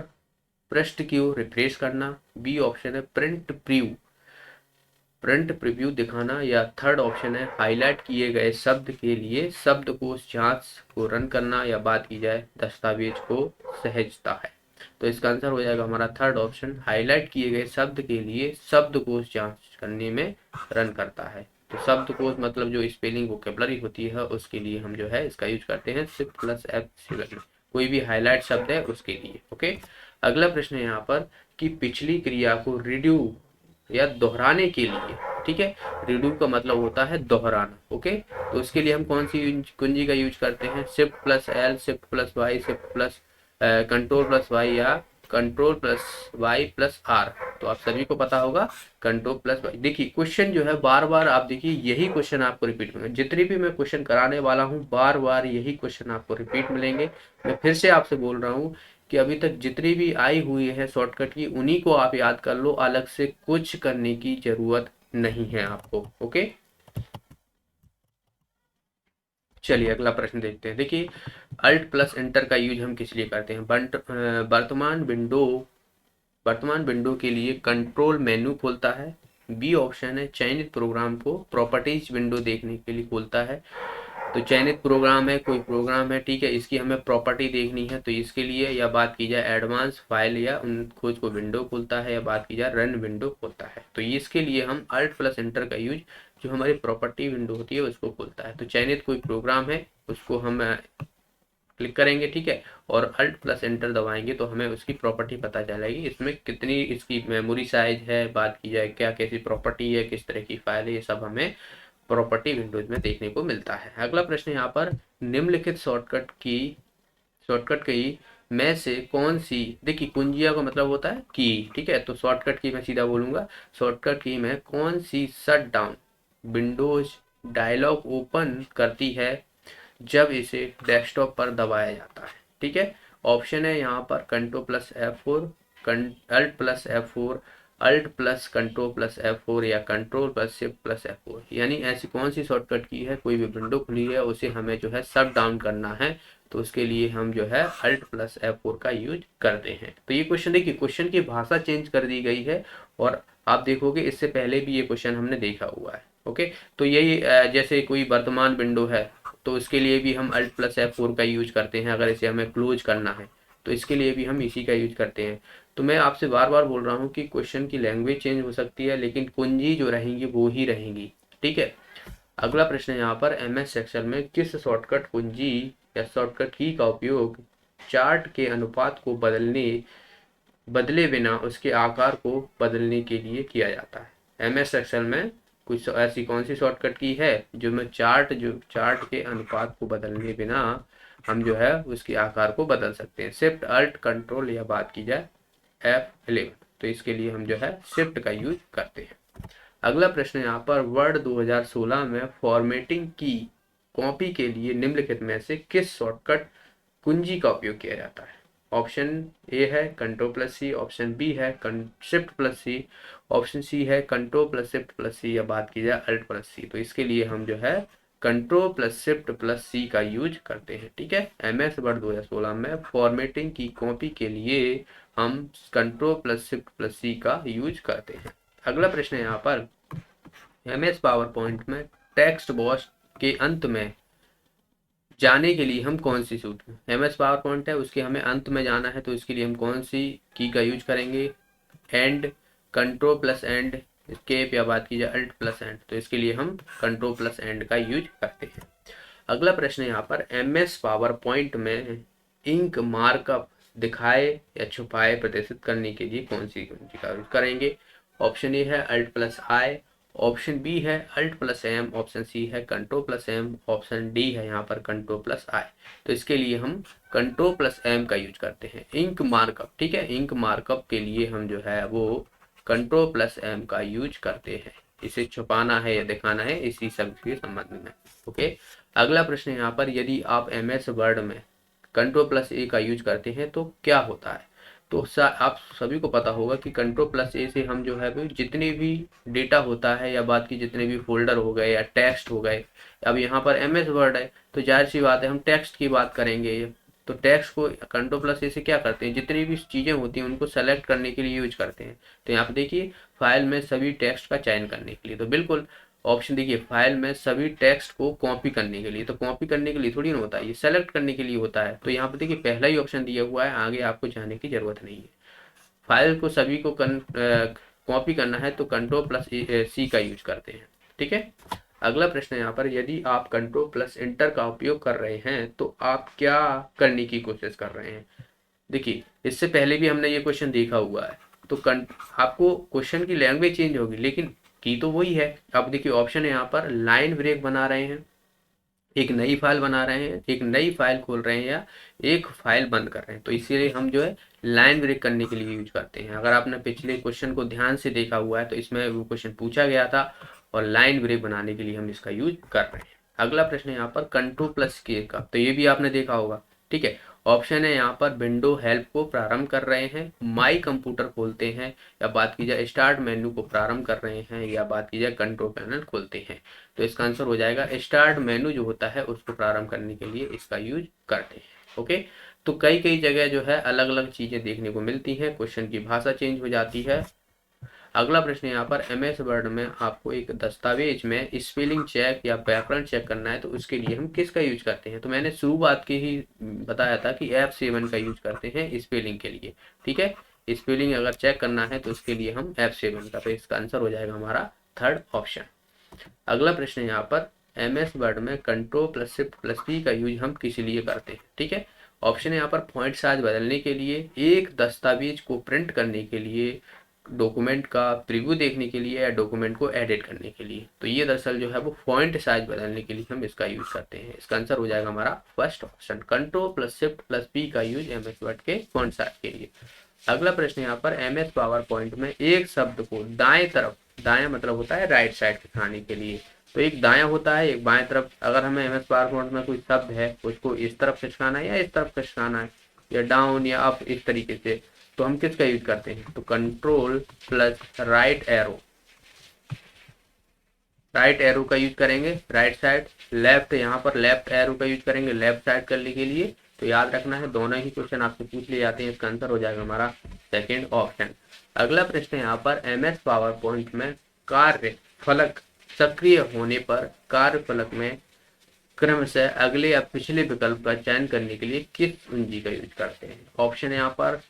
पृष्ठ को रिफ्रेश करना, बी ऑप्शन है प्रिंट प्रीव्यू दिखाना, या थर्ड ऑप्शन है हाईलाइट किए गए शब्द के लिए शब्दकोश जांच को रन करना, या बात की जाए दस्तावेज को सहजता है। तो इसका आंसर हो जाएगा हमारा थर्ड ऑप्शन, हाईलाइट किए गए शब्द के लिए शब्दकोश जांच करने में रन करता है। तो शब्दकोश मतलब जो स्पेलिंग वोकेबलरी होती है उसके लिए हम जो है इसका यूज करते हैं शिफ्ट प्लस F7, कोई भी हाईलाइट शब्द है उसके लिए, ओके। अगला प्रश्न है यहाँ पर कि पिछली क्रिया को रिड्यू या दोहराने के लिए, ठीक है, रिड्यू का मतलब होता है दोहराना, ओके। तो उसके लिए हम कौन सी कुंजी का यूज करते हैं, shift plus L, shift plus Y, shift plus control plus Y, या control plus Y plus R. तो आप सभी को पता होगा कंट्रोल प्लस वाई। देखिए क्वेश्चन जो है बार बार आप देखिए यही क्वेश्चन आपको रिपीट मिलेंगे, जितने भी मैं क्वेश्चन कराने वाला हूँ बार बार यही क्वेश्चन आपको रिपीट मिलेंगे। मैं फिर से आपसे बोल रहा हूँ कि अभी तक जितनी भी आई हुई है शॉर्टकट की उन्हीं को आप याद कर लो, अलग से कुछ करने की जरूरत नहीं है आपको, ओके। चलिए अगला प्रश्न देखते हैं। देखिए अल्ट प्लस एंटर का यूज हम किस लिए करते हैं, वर्तमान विंडो के लिए कंट्रोल मेन्यू खोलता है, बी ऑप्शन है चयनित प्रोग्राम को प्रॉपर्टीज विंडो देखने के लिए खोलता है। तो चयनित प्रोग्राम है, कोई प्रोग्राम है, ठीक है, इसकी हमें प्रॉपर्टी देखनी है तो इसके लिए, या बात की जाए एडवांस फाइल या उन खोज को विंडो खोलता है, या बात की जाए रन विंडो खोलता है, तो इसके लिए हम अल्ट प्लस एंटर का यूज जो हमारी प्रॉपर्टी विंडो होती है उसको खोलता है। तो चयनित कोई प्रोग्राम है उसको हम क्लिक करेंगे, ठीक है, और अल्ट प्लस एंटर दबाएंगे तो हमें उसकी प्रॉपर्टी पता चलेगी, इसमें कितनी इसकी मेमोरी साइज है, बात की जाए क्या कैसी प्रॉपर्टी है, किस तरह की फाइल है, ये सब हमें प्रॉपर्टी विंडोज में देखने को मिलता है। अगला प्रश्न यहाँ पर, निम्नलिखित शॉर्टकट की में से कौन सी, देखिए कुंजिया का मतलब होता है की, ठीक है, तो शॉर्टकट की मैं सीधा बोलूंगा, शॉर्टकट की में कौन सी shut down Windows dialog open करती है जब इसे डेस्कटॉप पर दबाया जाता है, ठीक है। ऑप्शन है यहाँ पर control plus F4, alt plus F4, alt plus control plus F4, या control plus shift plus F4। यानी ऐसी कौन सी शॉर्टकट की है, कोई भी विंडो खुली है उसे हमें जो है शट डाउन करना है तो उसके लिए हम जो है अल्ट प्लस F4 का यूज करते हैं। तो ये क्वेश्चन देखिए, क्वेश्चन की भाषा चेंज कर दी गई है और आप देखोगे इससे पहले भी ये क्वेश्चन हमने देखा हुआ है, ओके। तो यही जैसे कोई वर्तमान विंडो है तो उसके लिए भी हम अल्ट प्लस F4 का यूज करते हैं, अगर इसे हमें क्लोज करना है तो इसके लिए भी हम इसी का यूज करते हैं। तो मैं आपसे बार बार बोल रहा हूँ कि क्वेश्चन की लैंग्वेज चेंज हो सकती है लेकिन कुंजी जो रहेंगी वो ही रहेंगी, ठीक है। अगला प्रश्न है यहाँ पर, MS एक्सेल में किस शॉर्टकट कुंजी या शॉर्टकट की का उपयोग चार्ट के अनुपात को बदले बिना उसके आकार को बदलने के लिए किया जाता है। MS एक्सेल में कुछ ऐसी कौन सी शॉर्टकट की है जो मैं चार्ट के अनुपात को बदलने बिना हम जो है उसके आकार को बदल सकते हैं, शिफ्ट अल्ट कंट्रोल, या बात की जाए F11, तो इसके लिए हम जो है शिफ्ट का यूज करते हैं। अगला प्रश्न यहाँ पर, वर्ड 2016 में फॉर्मेटिंग की कॉपी के लिए निम्नलिखित में से किस शॉर्टकट कुंजी का उपयोग किया जाता है। ऑप्शन ए है कंट्रोल प्लस सी, ऑप्शन बी है शिफ्ट प्लस सी, ऑप्शन सी है कंट्रोल प्लस शिफ्ट प्लस सी, या बात की जाए अल्ट प्लस सी, तो इसके लिए हम जो है control plus shift plus C का यूज करते हैं, ठीक है। MS वर्ड 2016 में फॉर्मेटिंग की कॉपी के लिए हम control plus shift plus C का यूज करते हैं। अगला प्रश्न है यहाँ पर, MS पावर पॉइंट में टेक्स्ट बॉक्स के अंत में जाने के लिए हम कौन सी सूट MS पावर पॉइंट है उसके हमें अंत में जाना है, तो इसके लिए हम कौन सी की का यूज करेंगे? And, control plus and, escape या बात कीजिए अल्ट प्लस एंड, तो इसके लिए हम कंट्रोल प्लस एंड का यूज करते हैं। अगला प्रश्न है यहाँ पर MS पावर पॉइंट में इंक मार्कअप दिखाए या छुपाए प्रदर्शित करने के लिए कौन सी कुंजी का यूज करेंगे? ऑप्शन ए है alt plus I, option B है alt plus M, option C है control plus M, option D है यहाँ पर कंट्रोल प्लस आई। तो इसके लिए हम कंट्रोल प्लस एम का यूज करते हैं इंक मार्कअप। ठीक है, इंक मार्कअप के लिए हम जो है वो कंट्रोल प्लस एम का यूज करते हैं, इसे छुपाना है या दिखाना है इसी सब के संबंध में। ओके, अगला प्रश्न यहाँ पर यदि आप MS वर्ड में कंट्रोल प्लस ए का यूज करते हैं तो क्या होता है? तो आप सभी को पता होगा कि कंट्रोल प्लस ए से हम जो है वो जितने भी डेटा होता है या बात की जितने भी फोल्डर हो गए या टेक्स्ट हो गए, अब यहाँ पर MS वर्ड है तो जाहिर सी बात है हम टेक्स्ट की बात करेंगे, तो टेक्स्ट को कंट्रोल प्लस ए से क्या करते हैं, जितनी भी चीज़ें होती हैं उनको सेलेक्ट करने के लिए यूज करते हैं। तो यहाँ पे देखिए फाइल में सभी टेक्स्ट का चयन करने के लिए, तो बिल्कुल ऑप्शन देखिए फाइल में सभी टेक्स्ट को कॉपी करने के लिए, तो कॉपी करने के लिए थोड़ी ना होता है, ये सेलेक्ट करने के लिए होता है। तो यहाँ पे देखिए पहला ही ऑप्शन दिया हुआ है, आगे आपको जाने की जरूरत नहीं है। फाइल को सभी को कॉपी करना है तो कंट्रोल प्लस सी का यूज करते हैं। ठीक है, अगला प्रश्न है यहाँ पर यदि आप कंट्रोल प्लस इंटर का उपयोग कर रहे हैं तो आप क्या करने की कोशिश कर रहे हैं? देखिए इससे पहले भी हमने ये क्वेश्चन देखा हुआ है, तो आपको क्वेश्चन की लैंग्वेज चेंज होगी लेकिन की तो वही है। अब देखिए ऑप्शन है यहाँ पर लाइन ब्रेक बना रहे हैं, एक नई फाइल बना रहे हैं, एक नई फाइल खोल रहे हैं, या एक फाइल बंद कर रहे हैं, तो इसीलिए हम जो है लाइन ब्रेक करने के लिए यूज करते हैं। अगर आपने पिछले क्वेश्चन को ध्यान से देखा हुआ है तो इसमें वो क्वेश्चन पूछा गया था और लाइन ब्रेक बनाने के लिए हम इसका यूज कर रहे हैं। अगला प्रश्न है यहाँ पर कंट्रोल प्लस के का, तो ये भी आपने देखा होगा। ठीक है, ऑप्शन है यहाँ पर विंडो हेल्प को प्रारंभ कर रहे हैं, माई कंप्यूटर खोलते हैं, या बात की जाए स्टार्ट मेन्यू को प्रारंभ कर रहे हैं, या बात की जाए कंट्रोल पैनल खोलते हैं। तो इसका आंसर हो जाएगा स्टार्ट मेन्यू जो होता है उसको प्रारंभ करने के लिए इसका यूज करते हैं। ओके, तो कई कई जगह जो है अलग अलग चीजें देखने को मिलती हैं, क्वेश्चन की भाषा चेंज हो जाती है। अगला प्रश्न यहाँ पर MS वर्ड में आपको एक दस्तावेज में स्पेलिंग चेक या व्याकरण चेक करना है तो उसके लिए हम किसका यूज करते हैं? तो मैंने शुरुआत के ही बताया था कि F7 का यूज करते हैं स्पेलिंग के लिए। ठीक है, स्पेलिंग अगर चेक करना है तो उसके लिए हम F7 का, तो इसका आंसर हो जाएगा हमारा थर्ड ऑप्शन। अगला प्रश्न यहाँ पर MS वर्ड में control plus shift plus P का यूज हम किस लिए करते हैं? ठीक है, ऑप्शन है यहाँ पर फॉन्ट साइज बदलने के लिए, एक दस्तावेज को प्रिंट करने के लिए, डॉक्यूमेंट का प्रीव्यू देखने के लिए, या डॉक्यूमेंट को एडिट करने के लिए। तो ये दरअसल जो है वो फॉन्ट साइज बदलने के लिए हम इसका यूज करते हैं। इसका आंसर हो जाएगा हमारा first option, control plus shift plus P का यूज MS वर्ड के फॉन्ट साइज के लिए। अगला प्रश्न यहाँ पर MS पावर पॉइंट में एक शब्द को दाएं तरफ, दाएं मतलब होता है राइट साइड दिखाने के लिए, तो एक दायां होता है एक बाएं तरफ। अगर हमें MS पावर पॉइंट में कोई शब्द है उसको इस तरफ खिसकाना है या इस तरफ खिसकाना है, या डाउन या अप, इस तरीके से, तो हम किसका यूज करते हैं? तो control plus right arrow, right arrow का यूज करेंगे राइट साइड, लेफ्ट यहाँ पर लेफ्ट एरो का यूज करेंगे लेफ्ट साइड करने के लिए। तो याद रखना है दोनों ही क्वेश्चन आपसे पूछ लिए जाते हैं, इसका आंसर हो जाएगा हमारा सेकेंड ऑप्शन। अगला प्रश्न यहाँ पर MS पावर पॉइंट में कार्य फलक सक्रिय होने पर कार्य फलक में क्रम से अगले या पिछले विकल्प का चयन करने के लिए किस कुंजी का यूज करते हैं? ऑप्शन है यहाँ पर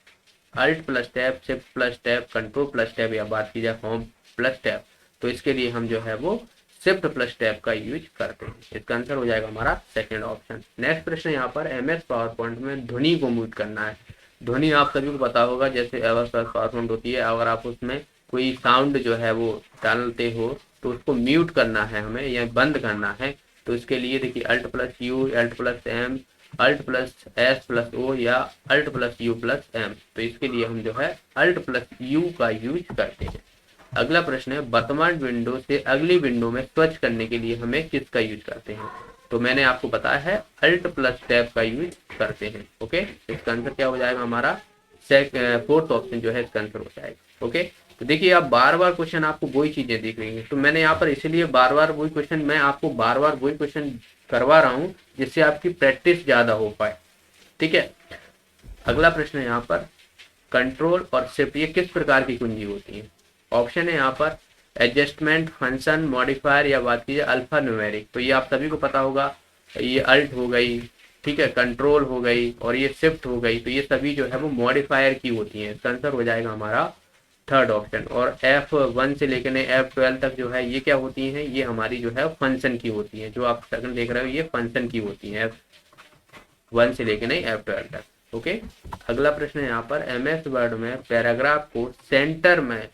alt plus tab, shift plus tab, control plus tab, या बात की जाए होम प्लस टैब, तो इसके लिए हम जो है वो शिफ्ट प्लस टैब का यूज करते हैं। इसका आंसर हो जाएगा हमारा सेकंड ऑप्शन। नेक्स्ट प्रश्न यहाँ पर MS पावर पॉइंट में ध्वनि को म्यूट करना है। ध्वनि आप सभी को पता होगा, जैसे पावर पॉइंट होती है, अगर आप उसमें कोई साउंड जो है वो डालते हो तो उसको म्यूट करना है हमें या बंद करना है, तो इसके लिए देखिए alt plus U, alt plus M, alt plus S plus O, या alt plus U plus M, तो इसके लिए हम जो है अल्ट प्लस यू का यूज करते हैं। अगला प्रश्न है वर्तमान विंडो से अगली विंडो में स्विच करने के लिए हमें किसका यूज करते हैं? तो मैंने आपको बताया है अल्ट प्लस टैब का यूज करते हैं। ओके, इसका आंसर क्या हो जाएगा हमारा फोर्थ ऑप्शन जो है इसका आंसर हो जाएगा। ओके, तो देखिए आप बार बार क्वेश्चन आपको वही चीजें दिख रही हैं, तो मैंने यहाँ पर इसीलिए बार बार वही क्वेश्चन, मैं आपको बार बार वही क्वेश्चन करवा रहा हूँ जिससे आपकी प्रैक्टिस ज्यादा हो पाए। ठीक है, अगला प्रश्न है यहाँ पर कंट्रोल और शिफ्ट ये किस प्रकार की कुंजी होती है? ऑप्शन है यहाँ पर एडजस्टमेंट, फंक्शन, मॉडिफायर, या बात कीजिए अल्फा न्यूमेरिक, तो ये आप सभी को पता होगा। ये अल्ट हो गई, ठीक है, कंट्रोल हो गई और ये शिफ्ट हो गई, तो ये सभी जो है वो मॉडिफायर की होती हैं। इसका आंसर हो जाएगा हमारा थर्ड ऑप्शन। और F1 से लेकर F12 तक जो है ये क्या होती हैं, ये हमारी जो है फंक्शन की होती हैं। जो आप सेकंड देख रहे हो ये फंक्शन की होती हैं, F1 से लेकर F12 तक। ओके, अगला प्रश्न है यहाँ पर, MS वर्ड में पैराग्राफ को सेंटर में,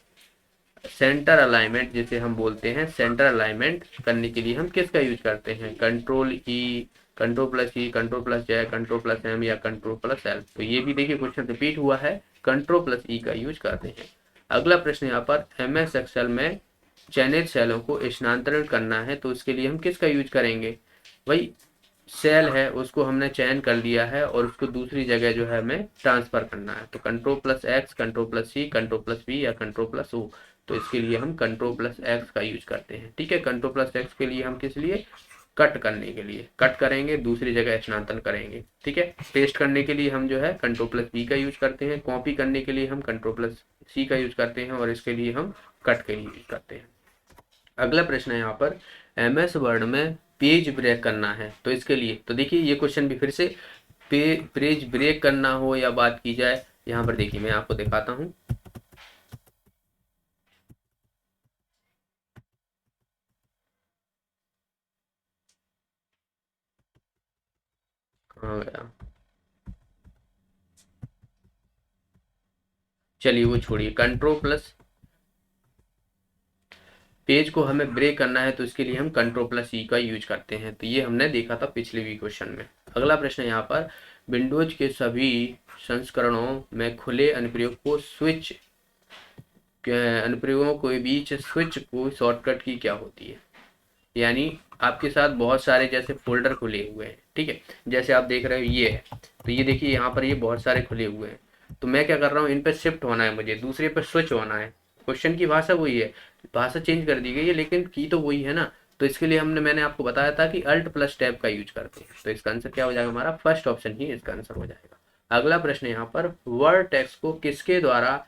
सेंटर अलाइनमेंट जिसे हम बोलते हैं, सेंटर अलाइनमेंट करने के लिए हम किसका यूज करते हैं? कंट्रोल ई, कंट्रोल प्लस ई, कंट्रोल प्लस जे, कंट्रोल प्लस एम या कंट्रोल प्लस एल। तो ये भी देखिए क्वेश्चन रिपीट हुआ है, कंट्रोल प्लस ई का यूज करते हैं। अगला प्रश्न यहाँ पर, MS एक्सेल में चयनित सेलों को स्थानांतरित करना है तो उसके लिए हम किसका यूज करेंगे? भाई सेल है उसको हमने चयन कर लिया है और उसको दूसरी जगह जो है हमें ट्रांसफर करना है, तो control plus X, control plus C, control plus B या कंट्रोल प्लस ओ। तो इसके लिए हम कंट्रोल प्लस एक्स का यूज करते हैं। ठीक है, कंट्रोल प्लस एक्स के लिए हम किस लिए? कट करने के लिए कट करेंगे, दूसरी जगह स्थानांतरण करेंगे। ठीक है, पेस्ट करने के लिए हम जो है कंट्रोल प्लस बी का यूज करते हैं, कॉपी करने के लिए हम कंट्रोल प्लस सी का यूज करते हैं और इसके लिए हम कट के लिए यूज करते हैं। अगला प्रश्न है यहाँ पर, MS वर्ड में पेज ब्रेक करना है तो इसके लिए, तो देखिए ये क्वेश्चन भी फिर से पेज ब्रेक करना हो या बात की जाए, यहाँ पर देखिए मैं आपको दिखाता हूँ। कहाँ गया, चलिए वो छोड़िए। कंट्रोल प्लस पेज को हमें ब्रेक करना है तो इसके लिए हम कंट्रोल प्लस ई का यूज करते हैं, तो ये हमने देखा था पिछले भी क्वेश्चन में। अगला प्रश्न है यहाँ पर, विंडोज के सभी संस्करणों में खुले अनुप्रयोग को स्विच अनुप्रयोगों के बीच स्विच को शॉर्टकट की क्या होती है? यानी आपके साथ बहुत सारे जैसे फोल्डर खुले हुए हैं, ठीक है, जैसे आप देख रहे हो ये है, तो ये देखिए यहाँ पर ये बहुत सारे खुले हुए हैं, तो मैं क्या कर रहा हूँ, इन पे शिफ्ट होना है, मुझे दूसरे पे स्विच होना है। क्वेश्चन की भाषा वही है, भाषा चेंज कर दी गई है लेकिन की तो वही है ना। तो इसके लिए मैंने आपको बताया था कि अल्ट प्लस टैब का यूज करते हैं, तो इसका आंसर क्या हो जाएगा? हमारा फर्स्ट ऑप्शन ही इसका आंसर हो जाएगा। अगला प्रश्न यहाँ पर, वर्ड टेक्स्ट को किसके द्वारा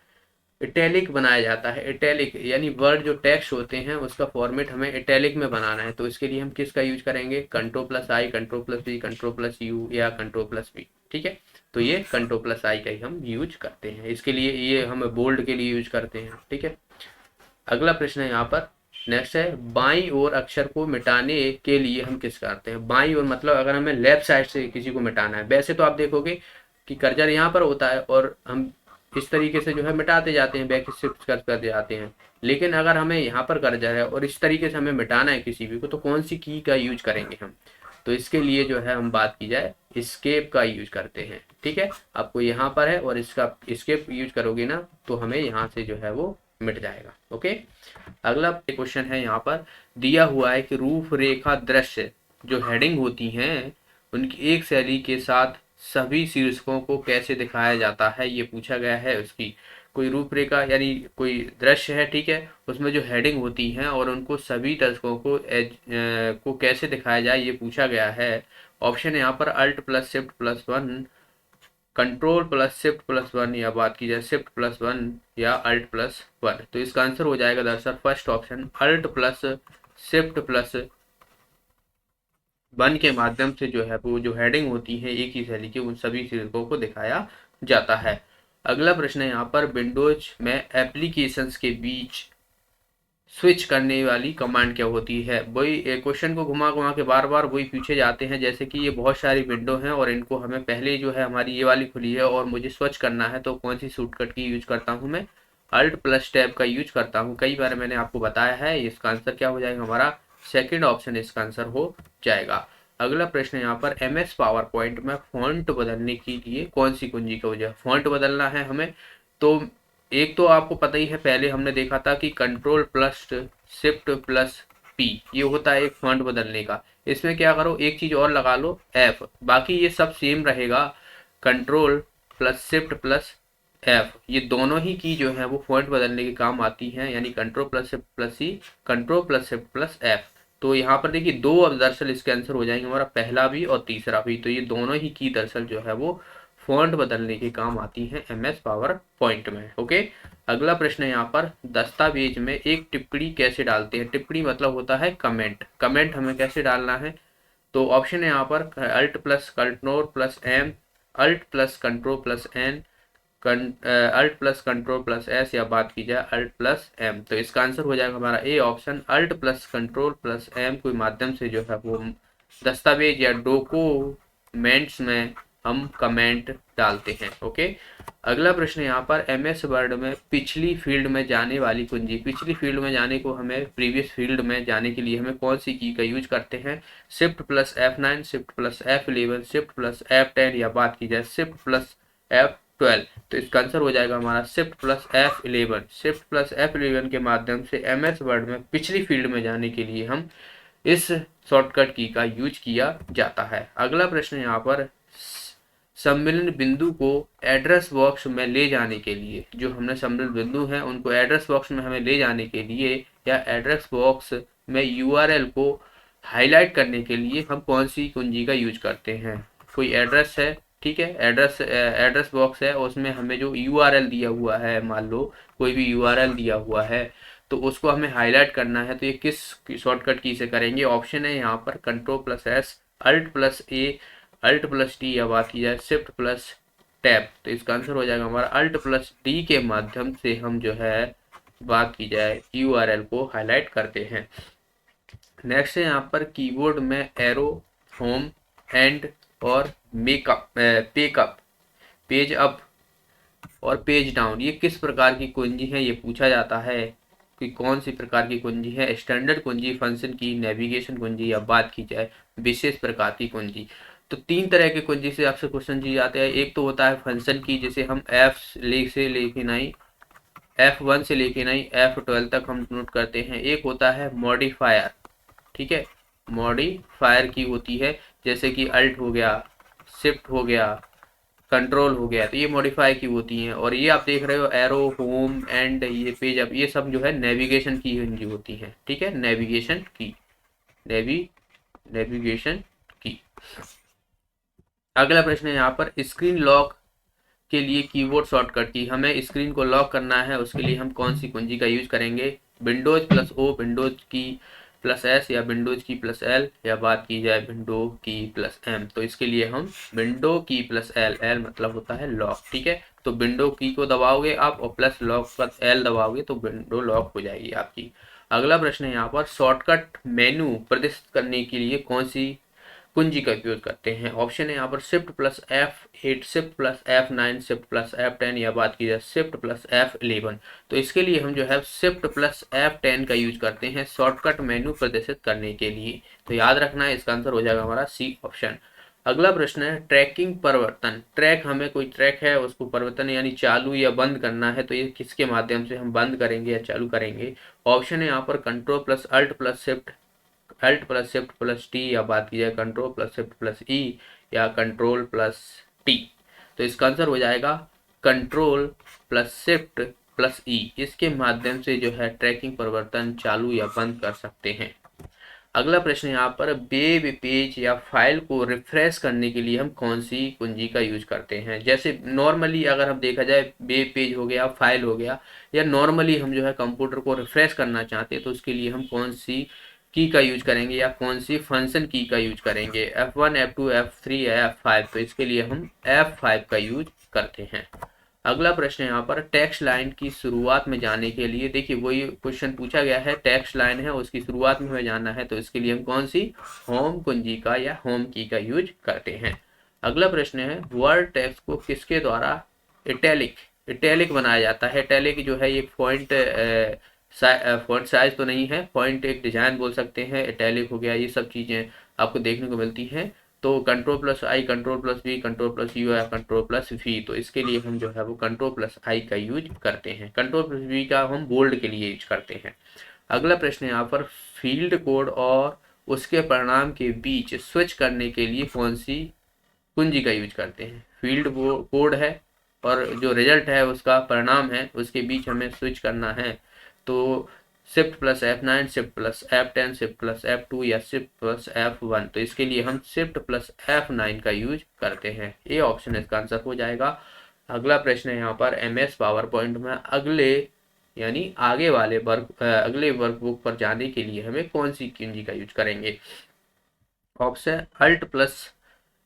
इटैलिक बनाया जाता है? इटैलिक यानी वर्ड जो टेक्स्ट होते हैं उसका फॉर्मेट हमें इटैलिक में बनाना है, तो इसके लिए हम किसका यूज करेंगे? Control plus I, control plus B, control plus U या कंट्रोल प्लस बी। ठीक है, तो ये कंट्रोल प्लस आई का ही हम यूज करते हैं, इसके लिए ये हम बोल्ड के लिए यूज करते हैं। ठीक है, अगला प्रश्न है यहाँ पर, नेक्स्ट है, बाईं ओर अक्षर को मिटाने के लिए हम किस करते हैं? बाईं ओर मतलब अगर हमें लेफ्ट साइड से किसी को मिटाना है, वैसे तो आप देखोगे कि कर्सर यहाँ पर होता है और हम इस तरीके से जो है मिटाते जाते हैं, बैक शिफ्ट करते जाते हैं। लेकिन अगर हमें यहाँ पर कर्सर है और इस तरीके से हमें मिटाना है किसी भी को, तो कौन सी की का यूज करेंगे हम? तो इसके लिए जो है हम बात की जाए, एस्केप का यूज करते हैं। ठीक है, आपको यहाँ पर है और इसका एस्केप यूज करोगे ना तो हमें यहाँ से जो है वो मिट जाएगा। ओके, अगला क्वेश्चन है यहाँ पर, दिया हुआ है कि रूपरेखा दृश्य जो हेडिंग होती हैं उनकी एक शैली के साथ सभी शीर्षकों को कैसे दिखाया जाता है, ये पूछा गया है। उसकी कोई रूपरेखा यानी कोई दृश्य है, ठीक है, उसमें जो हेडिंग होती हैं और उनको सभी दर्शकों को कैसे दिखाया जाए, ये पूछा गया है। ऑप्शन है यहाँ पर, alt plus shift plus one, control plus shift plus one, या बात की जाए शिफ्ट प्लस वन या अल्ट प्लस वन। तो इसका आंसर हो जाएगा दरअसल first option, alt plus shift plus one के माध्यम से जो है वो जो हेडिंग होती है एक ही शैली की उन सभी शीर्षकों को दिखाया जाता है। अगला प्रश्न है यहाँ पर, विंडोज में एप्लीकेशंस के बीच स्विच करने वाली कमांड क्या होती है? वही क्वेश्चन को घुमा घुमा के बार बार वही पूछे जाते हैं, जैसे कि ये बहुत सारी विंडो हैं और इनको हमें पहले जो है हमारी ये वाली खुली है और मुझे स्विच करना है, तो कौन सी शॉर्टकट की यूज करता हूँ मैं? अल्ट प्लस टैब का यूज करता हूँ, कई बार मैंने आपको बताया है। इसका आंसर क्या हो जाएगा? हमारा सेकेंड ऑप्शन इसका आंसर हो जाएगा। अगला प्रश्न यहाँ पर, MS पावर पॉइंट में फॉन्ट बदलने के लिए कौन सी कुंजी का वजह फॉन्ट बदलना है हमें? तो एक तो आपको पता ही है, पहले हमने देखा था कि control plus shift plus P ये होता है एक फॉन्ट बदलने का। इसमें क्या करो, एक चीज और लगा लो एफ, बाकी ये सब सेम रहेगा। Control plus shift plus F, ये दोनों ही की जो है वो फॉन्ट बदलने के काम आती हैं, यानी control plus shift plus C, control plus shift plus F. तो यहाँ पर देखिए दो अब दरअसल इसके आंसर हो जाएंगे, हमारा पहला भी और तीसरा भी, तो ये दोनों ही की दरअसल जो है वो फॉन्ट बदलने के काम आती हैं MS पावर पॉइंट में। ओके, अगला प्रश्न है यहाँ पर, दस्तावेज में एक टिप्पणी कैसे डालते हैं? टिप्पणी मतलब होता है कमेंट, कमेंट हमें कैसे डालना है? तो ऑप्शन है यहाँ पर alt plus control plus M, alt plus control plus N, alt plus control plus S, या बात की जाए अल्ट प्लस एम। तो इसका आंसर हो जाएगा हमारा A option, alt plus control plus M के माध्यम से जो है वो दस्तावेज या डॉक्यूमेंट्स में हम कमेंट डालते हैं। ओके, अगला प्रश्न यहाँ पर एमएस वर्ड में पिछली फील्ड में जाने वाली कुंजी, पिछली फील्ड में जाने को हमें प्रीवियस फील्ड में जाने के लिए हमें कौन सी की का यूज करते हैं? Shift plus F9, shift plus F11, shift plus F10, या बात की जाए शिफ्ट प्लस F12। तो इसका आंसर हो जाएगा हमारा shift plus F11। Shift plus F11 के माध्यम से एमएस वर्ड में पिछली फील्ड में जाने के लिए हम इस शॉर्टकट की का यूज किया जाता है। अगला प्रश्न यहाँ पर सम्मिलन बिंदु को एड्रेस बॉक्स में ले जाने के लिए, जो हमने सम्मिलन बिंदु हैं उनको एड्रेस बॉक्स में हमें ले जाने के लिए या एड्रेस बॉक्स में यूआरएल को हाईलाइट करने के लिए हम कौन सी कुंजी का यूज करते हैं? कोई एड्रेस है, ठीक है, एड्रेस बॉक्स है, उसमें हमें जो यूआरएल दिया हुआ है, मान लो कोई भी यूआरएल दिया हुआ है तो उसको हमें हाईलाइट करना है, तो ये किस शॉर्टकट की से करेंगे? ऑप्शन है यहाँ पर control plus S, alt plus A, alt plus D, या बात की जाए शिफ्ट प्लस टैब। तो इसका आंसर हो जाएगा हमारा अल्ट प्लस डी के माध्यम से हम जो है बात की जाए यूआरएल को हाईलाइट करते हैं। नेक्स्ट है यहाँ पर कीबोर्ड में एरो, होम, एंड और मेकअप, पेकअप, पेज अप और पेज डाउन, ये किस प्रकार की कुंजी है ये पूछा जाता है कि कौन सी प्रकार की कुंजी है? स्टैंडर्ड कुंजी, फंक्शन की, नेविगेशन कुंजी, या बात की जाए विशेष प्रकार की कुंजी। तो तीन तरह के कुंजी से आपसे क्वेश्चन दिए जाते हैं। एक तो होता है फंक्शन की, जिसे हम F1 से लेके नहीं F12 तक हम नोट करते हैं। एक होता है मॉडिफायर, ठीक है, मॉडिफायर की होती है, जैसे कि अल्ट हो गया, शिफ्ट हो गया, कंट्रोल हो गया, तो ये मॉडिफाई की होती हैं। और ये आप देख रहे हो एरो, होम, एंड, ये पेज अप, ये सब जो है नेविगेशन की कुंजी होती है, ठीक है, नेविगेशन की, नेविगेशन की। अगला प्रश्न है यहाँ पर स्क्रीन लॉक के लिए कीबोर्ड शॉर्टकट की, हमें स्क्रीन को लॉक करना है उसके लिए हम कौन सी कुंजी का यूज करेंगे? विंडोज प्लस ओ, विंडोज की प्लस एस, या विंडोज की प्लस एल, या बात की जाए विंडो की प्लस एम। तो इसके लिए हम विंडो की प्लस एल, एल मतलब होता है लॉक, ठीक है, तो विंडो की को दबाओगे आप और प्लस लॉक प्लस एल दबाओगे तो विंडो लॉक हो जाएगी आपकी। अगला प्रश्न है यहाँ पर शॉर्टकट मेनू प्रदर्शित करने के लिए कौन सी कुंजी का उपयोग करते हैं? ऑप्शन है यहाँ पर shift plus F8, shift plus F9, shift plus F10, या बात की जाए शिफ्ट प्लस F11। तो इसके लिए हम जो है शिफ्ट प्लस F10 का यूज करते हैं शॉर्टकट मेनू प्रदर्शित करने के लिए। तो याद रखना है, इसका आंसर हो जाएगा हमारा सी ऑप्शन। अगला प्रश्न है ट्रैकिंग परिवर्तन, ट्रैक, हमें कोई ट्रैक है उसको परिवर्तन यानी चालू या बंद करना है, तो ये किसके माध्यम से हम बंद करेंगे या चालू करेंगे? ऑप्शन है यहाँ पर control plus alt plus shift, alt plus shift plus T, या बात की जाए control plus shift plus E, या कंट्रोल प्लस टी। तो इसका आंसर हो जाएगा control plus shift plus E, इसके माध्यम से जो है ट्रैकिंग परिवर्तन चालू या बंद कर सकते हैं। अगला प्रश्न यहाँ पर वेब पेज या फाइल को रिफ्रेश करने के लिए हम कौन सी कुंजी का यूज करते हैं? जैसे नॉर्मली अगर हम देखा जाए वेब पेज हो गया, फाइल हो गया, या नॉर्मली हम जो है कंप्यूटर को रिफ्रेश करना चाहते हैं तो उसके लिए हम कौन सी की का यूज करेंगे या कौन सी फंक्शन की का यूज करेंगे? F1, F2, F3 या F5। तो इसके लिए हम F5 का यूज करते हैं। अगला प्रश्न यहाँ पर टेक्स्ट लाइन की शुरुआत में जाने के लिए, देखिए वही क्वेश्चन पूछा गया है, टेक्स्ट लाइन है उसकी शुरुआत में हमें जाना है, तो इसके लिए हम कौन सी होम कुंजी का या होम की का यूज करते हैं। अगला प्रश्न है वर्ड टेक्स्ट को किसके द्वारा इटैलिक बनाया जाता है? इटैलिक जो है ये फॉन्ट साइज तो नहीं है, पॉइंट एक डिजाइन बोल सकते हैं, इटैलिक हो गया, ये सब चीजें आपको देखने को मिलती हैं। तो control plus I, control plus V, control plus U, या कंट्रोल प्लस वी, तो इसके लिए हम जो है वो कंट्रोल प्लस आई का यूज करते हैं। कंट्रोल प्लस वी का हम बोल्ड के लिए यूज करते हैं। अगला प्रश्न यहाँ पर फील्ड कोड और उसके परिणाम के बीच स्विच करने के लिए कौन सी कुंजी का यूज करते हैं? फील्ड कोड है और जो रिजल्ट है उसका परिणाम है, उसके बीच हमें स्विच करना है, तो shift plus F9, shift plus F10, shift plus F2, या शिफ्ट प्लस F1। तो इसके लिए हम शिफ्ट प्लस F9 का यूज करते हैं, ये ऑप्शन इसका आंसर हो जाएगा। अगला प्रश्न है यहाँ पर MS पावर पॉइंट में अगले यानी आगे वाले अगले वर्कबुक पर जाने के लिए हमें कौन सी कुंजी का यूज करेंगे? Option alt plus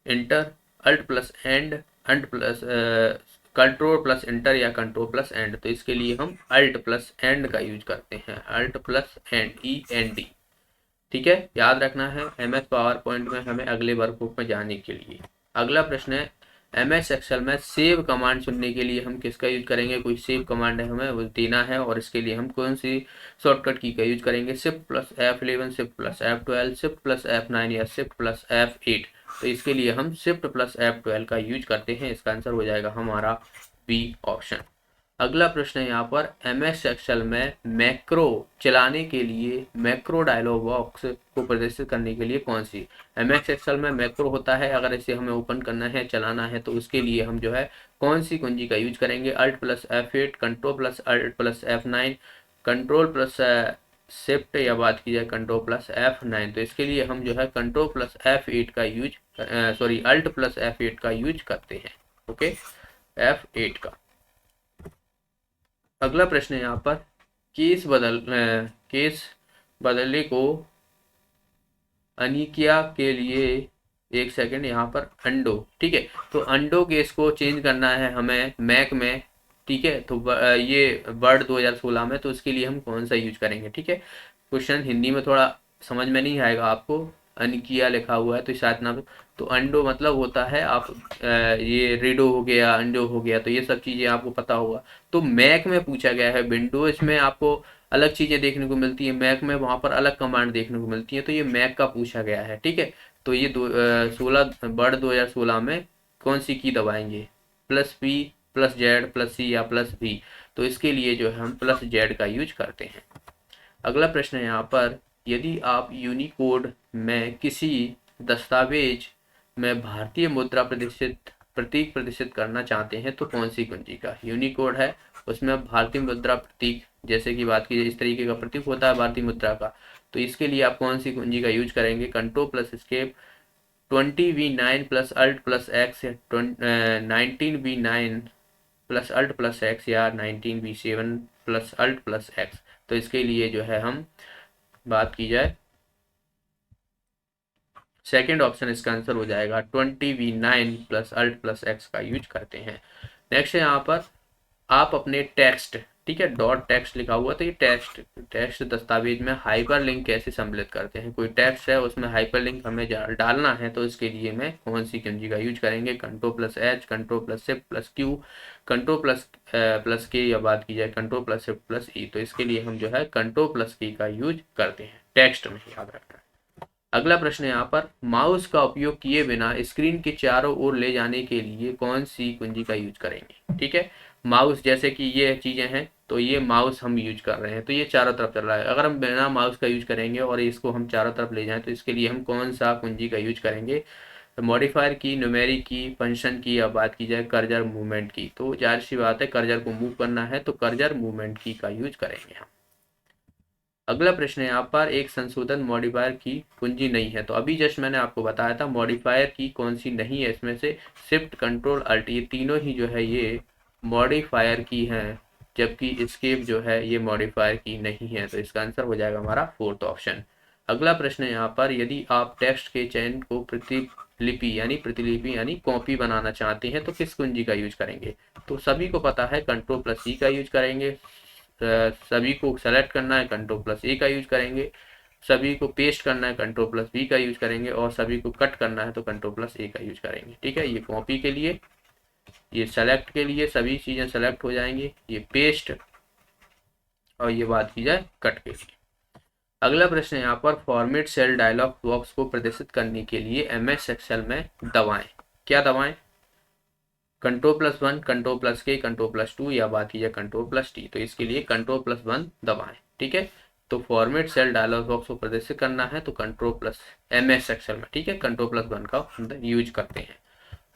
enter, alt plus end, alt plus control plus enter या कंट्रोल प्लस एंड। तो इसके लिए हम अल्ट प्लस एंड का यूज करते हैं, अल्ट प्लस एंड, END। ठीक है, याद रखना है MS पावर पॉइंट में हमें अगले वर्कबुक में जाने के लिए। अगला प्रश्न है MS एक्सेल में सेव कमांड चुनने के लिए हम किसका यूज करेंगे? कोई सेव कमांड है हमें वो देना है, और इसके लिए हम कौन सी शॉर्टकट की का यूज करेंगे? Shift plus F11, shift plus F12, shift plus F9 या शिफ्ट प्लस F8। तो इसके लिए हम शिफ्ट प्लस F12 का यूज करते हैं। इसका आंसर हो जाएगा हमारा बी ऑप्शन। अगला प्रश्न है यहाँ पर MS एक्सेल में मैक्रो चलाने के लिए, मैक्रो डायलॉग बॉक्स को प्रदर्शित करने के लिए कौन सी? MS एक्सेल में मैक्रो होता है, अगर इसे हमें ओपन करना है, चलाना है, तो उसके लिए हम जो है कौन सी कुंजी का यूज करेंगे? Alt plus F8, control plus alt plus F9, control plus shift या बात की जाए कंट्रोल प्लस F9। तो इसके लिए हम जो है कंट्रोल प्लस F8 का use, sorry alt plus F8 का यूज करते हैं। ओके, F8 का। अगला प्रश्न है यहाँ पर केस बदलने को अनिकिया के लिए, एक सेकंड, यहाँ पर अंडो, ठीक है, तो अंडो केस को चेंज करना है हमें मैक में, ठीक है, तो ये वर्ड 2016 में, तो उसके लिए हम कौन सा यूज करेंगे? ठीक है, क्वेश्चन हिंदी में थोड़ा समझ में नहीं आएगा आपको, अनिकिया लिखा हुआ है तो शायद ना, तो अंडो मतलब होता है आप ये रेडो हो गया, अंडो हो गया, तो ये सब चीज़ें आपको पता होगा। तो मैक में पूछा गया है, विंडोज में आपको अलग चीज़ें देखने को मिलती है, मैक में वहाँ पर अलग कमांड देखने को मिलती है, तो ये मैक का पूछा गया है। ठीक है, तो ये 2016 में कौन सी की दबाएंगे? Plus P, plus Z, plus C या प्लस V? तो इसके लिए जो है हम प्लस Z का यूज करते हैं। अगला प्रश्न है यहाँ पर, यदि आप यूनिकोड में किसी दस्तावेज में भारतीय मुद्रा प्रतीक प्रदर्शित करना चाहते हैं तो कौन सी कुंजी का? यूनिकोड है, उसमें भारतीय मुद्रा प्रतीक, जैसे कि बात की इस तरीके का प्रतीक होता है भारतीय मुद्रा का, तो इसके लिए आप कौन सी कुंजी का यूज करेंगे? Control plus escape, 20V9 plus alt plus X, 19V9 plus alt plus X या 19V7 plus alt plus x? तो इसके लिए जो है हम बात की जाए, सेकेंड ऑप्शन इसका आंसर हो जाएगा, 20V9 plus alt plus X का यूज करते हैं। नेक्स्ट है यहाँ पर, आप अपने टेक्स्ट, ठीक है, डॉट टेक्स्ट लिखा हुआ, तो ये टेक्स्ट दस्तावेज में हाइपर लिंक कैसे सम्मिलित करते हैं? कोई टेक्स्ट है उसमें हाइपर लिंक हमें डालना है, तो इसके लिए मैं कौन सी कुंजी का यूज करेंगे? Control plus H, control plus shift plus Q, control plus K या बात की जाए control plus shift plus E? तो इसके लिए हम जो है कंट्रोल प्लस K का यूज करते हैं, टेक्स्ट में, याद रखना है। अगला प्रश्न है यहाँ पर, माउस का उपयोग किए बिना स्क्रीन के चारों ओर ले जाने के लिए कौन सी कुंजी का यूज करेंगे? ठीक है, माउस, जैसे कि ये चीजें हैं, तो ये माउस हम यूज कर रहे हैं, तो ये चारों तरफ चल रहा है, अगर हम बिना माउस का यूज करेंगे और इसको हम चारों तरफ ले जाएं, तो इसके लिए हम कौन सा कुंजी का यूज करेंगे? मॉडिफायर की, न्यूमेरिक की, फंक्शन की या बात की जाए कर्सर मूवमेंट की? तो जाहिर सी बात है, कर्सर को मूव करना है तो कर्सर मूवमेंट की का यूज करेंगे हम। अगला प्रश्न है यहाँ पर, एक संशोधन मॉडिफायर की कुंजी नहीं है, तो अभी जस्ट मैंने आपको बताया था मॉडिफायर की कौन सी नहीं है, इसमें से शिफ्ट, कंट्रोल, अल्ट, ये तीनों ही जो है ये मॉडिफायर की हैं, जबकि एस्केप जो है ये मॉडिफायर की नहीं है, तो इसका आंसर हो जाएगा हमारा फोर्थ ऑप्शन। अगला प्रश्न है यहाँ पर, यदि आप टेक्स्ट के चयन को प्रतिलिपि यानी कॉपी बनाना चाहते हैं तो किस कुंजी का यूज करेंगे? तो सभी को पता है कंट्रोल प्लस C का यूज करेंगे, सभी को सेलेक्ट करना है कंट्रोल प्लस A का यूज करेंगे, सभी को पेस्ट करना है कंट्रोल प्लस B का यूज करेंगे, और सभी को कट करना है तो कंट्रोल प्लस A का यूज करेंगे। ठीक है, ये कॉपी के लिए, ये सेलेक्ट के लिए सभी चीज़ें सेलेक्ट हो जाएंगी, ये पेस्ट, और ये बात की जाए कट के लिए। अगला प्रश्न है यहाँ पर, फॉर्मेट सेल डायलॉग बॉक्स को प्रदर्शित करने के लिए MS एक्सेल में दबाएं, क्या दबाएं? Control plus 1, control plus K, control plus 2 या बात की जाए कंट्रोल प्लस T? तो इसके लिए कंट्रोल प्लस 1 दबाएं। ठीक है, तो फॉर्मेट सेल डायलॉग बॉक्स को प्रदर्शित करना है तो कंट्रोल प्लस MS एक्सेल में, ठीक है, कंट्रोल प्लस 1 का यूज करते हैं।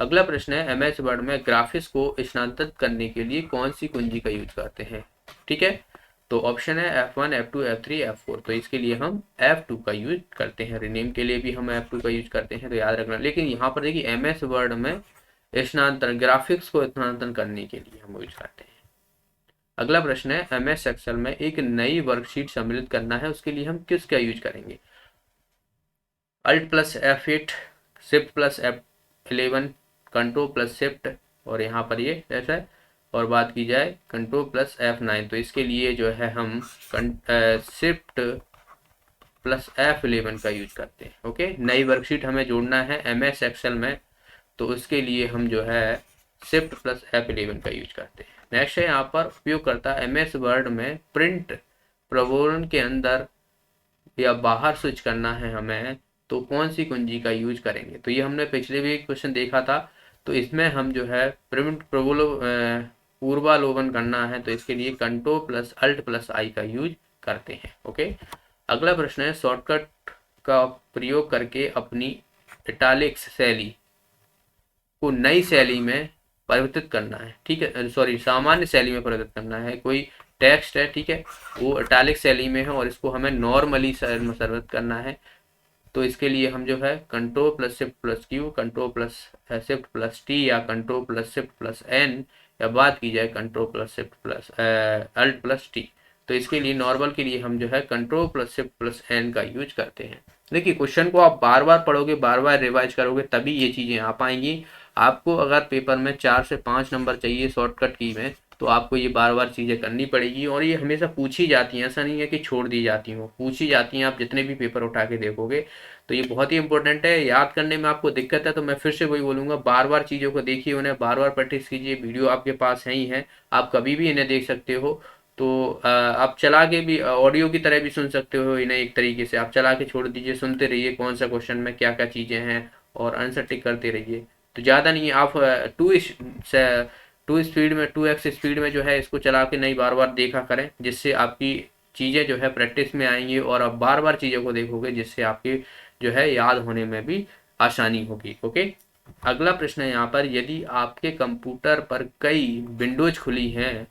अगला प्रश्न है, MS वर्ड में ग्राफिक्स को स्थानांतरित करने के लिए कौन सी कुंजी का यूज करते हैं? ठीक है, तो ऑप्शन है F1, F2, F3, F4। तो इसके लिए हम F2 का यूज करते हैं, रिनेम के लिए भी हम F2 का यूज करते हैं, तो याद रखना। लेकिन यहाँ पर देखिए MS वर्ड में स्थानांतरण, ग्राफिक्स को स्थानांतरण करने के लिए हम यूज करते हैं। अगला प्रश्न है, MS एक्सेल में एक नई वर्कशीट सम्मिलित करना है, उसके लिए हम किसका यूज करेंगे? Alt plus F8, shift plus F11, control plus shift, और यहाँ पर ये ऐसा है। और बात की जाए कंट्रोल प्लस F9, तो इसके लिए जो है हम शिफ्ट प्लस F11 का यूज करते हैं। ओके, नई वर्कशीट हमें जोड़ना है MS एक्सेल में, तो उसके लिए हम जो है शिफ्ट प्लस F11 का यूज करते हैं। नेक्स्ट है यहाँ पर उपयोग करता MS वर्ड में प्रिंट प्रविष्टि के अंदर या बाहर स्विच करना है हमें, तो कौन सी कुंजी का यूज करेंगे। तो ये हमने पिछले भी क्वेश्चन देखा था। तो इसमें हम जो है प्रिंट पूर्वालोकन करना है, तो इसके लिए कंट्रोल प्लस अल्ट प्लस आई का यूज करते हैं। ओके, अगला प्रश्न है शॉर्टकट का प्रयोग करके अपनी इटालिक्स शैली को नई शैली में परिवर्तित करना है। ठीक है, सॉरी, सामान्य शैली में परिवर्तित करना है। कोई टेक्स्ट है, ठीक है, वो इटालिक शैली में है और इसको हमें नॉर्मली परिवर्तित करना है। तो इसके लिए हम जो है control plus shift plus Q, control plus shift plus T, या control plus shift plus N, या बात की जाए control plus shift plus alt plus T. तो इसके लिए नॉर्मल के लिए हम जो है control plus shift plus N का यूज करते हैं। देखिए, क्वेश्चन को आप बार बार पढ़ोगे, बार बार रिवाइज करोगे, तभी ये चीज़ें आ पाएंगी। आपको अगर पेपर में 4 से 5 नंबर चाहिए शॉर्टकट की में, तो आपको ये बार बार चीज़ें करनी पड़ेगी, और ये हमेशा पूछी जाती हैं, ऐसा नहीं है कि छोड़ दी जाती हो, पूछी जाती हैं। आप जितने भी पेपर उठा के देखोगे, तो ये बहुत ही इंपॉर्टेंट है। याद करने में आपको दिक्कत है तो मैं फिर से वही बोलूँगा, बार बार चीज़ों को देखिए, उन्हें बार बार प्रैक्टिस कीजिए। वीडियो आपके पास है ही है, आप कभी भी इन्हें देख सकते हो। तो आप चला के भी ऑडियो की तरह भी सुन सकते हो इन्हें। एक तरीके से आप चला के छोड़ दीजिए, सुनते रहिए कौन सा क्वेश्चन में क्या क्या चीज़ें हैं, और आंसर टिक करते रहिए। तो ज़्यादा नहीं है, आप टू स्पीड में 2x स्पीड में जो है इसको चला के नहीं बार बार देखा करें, जिससे आपकी चीज़ें जो है प्रैक्टिस में आएंगी, और आप बार बार चीज़ों को देखोगे, जिससे आपकी जो है याद होने में भी आसानी होगी। ओके, अगला प्रश्न है यहाँ पर, यदि आपके कंप्यूटर पर कई विंडोज खुली हैं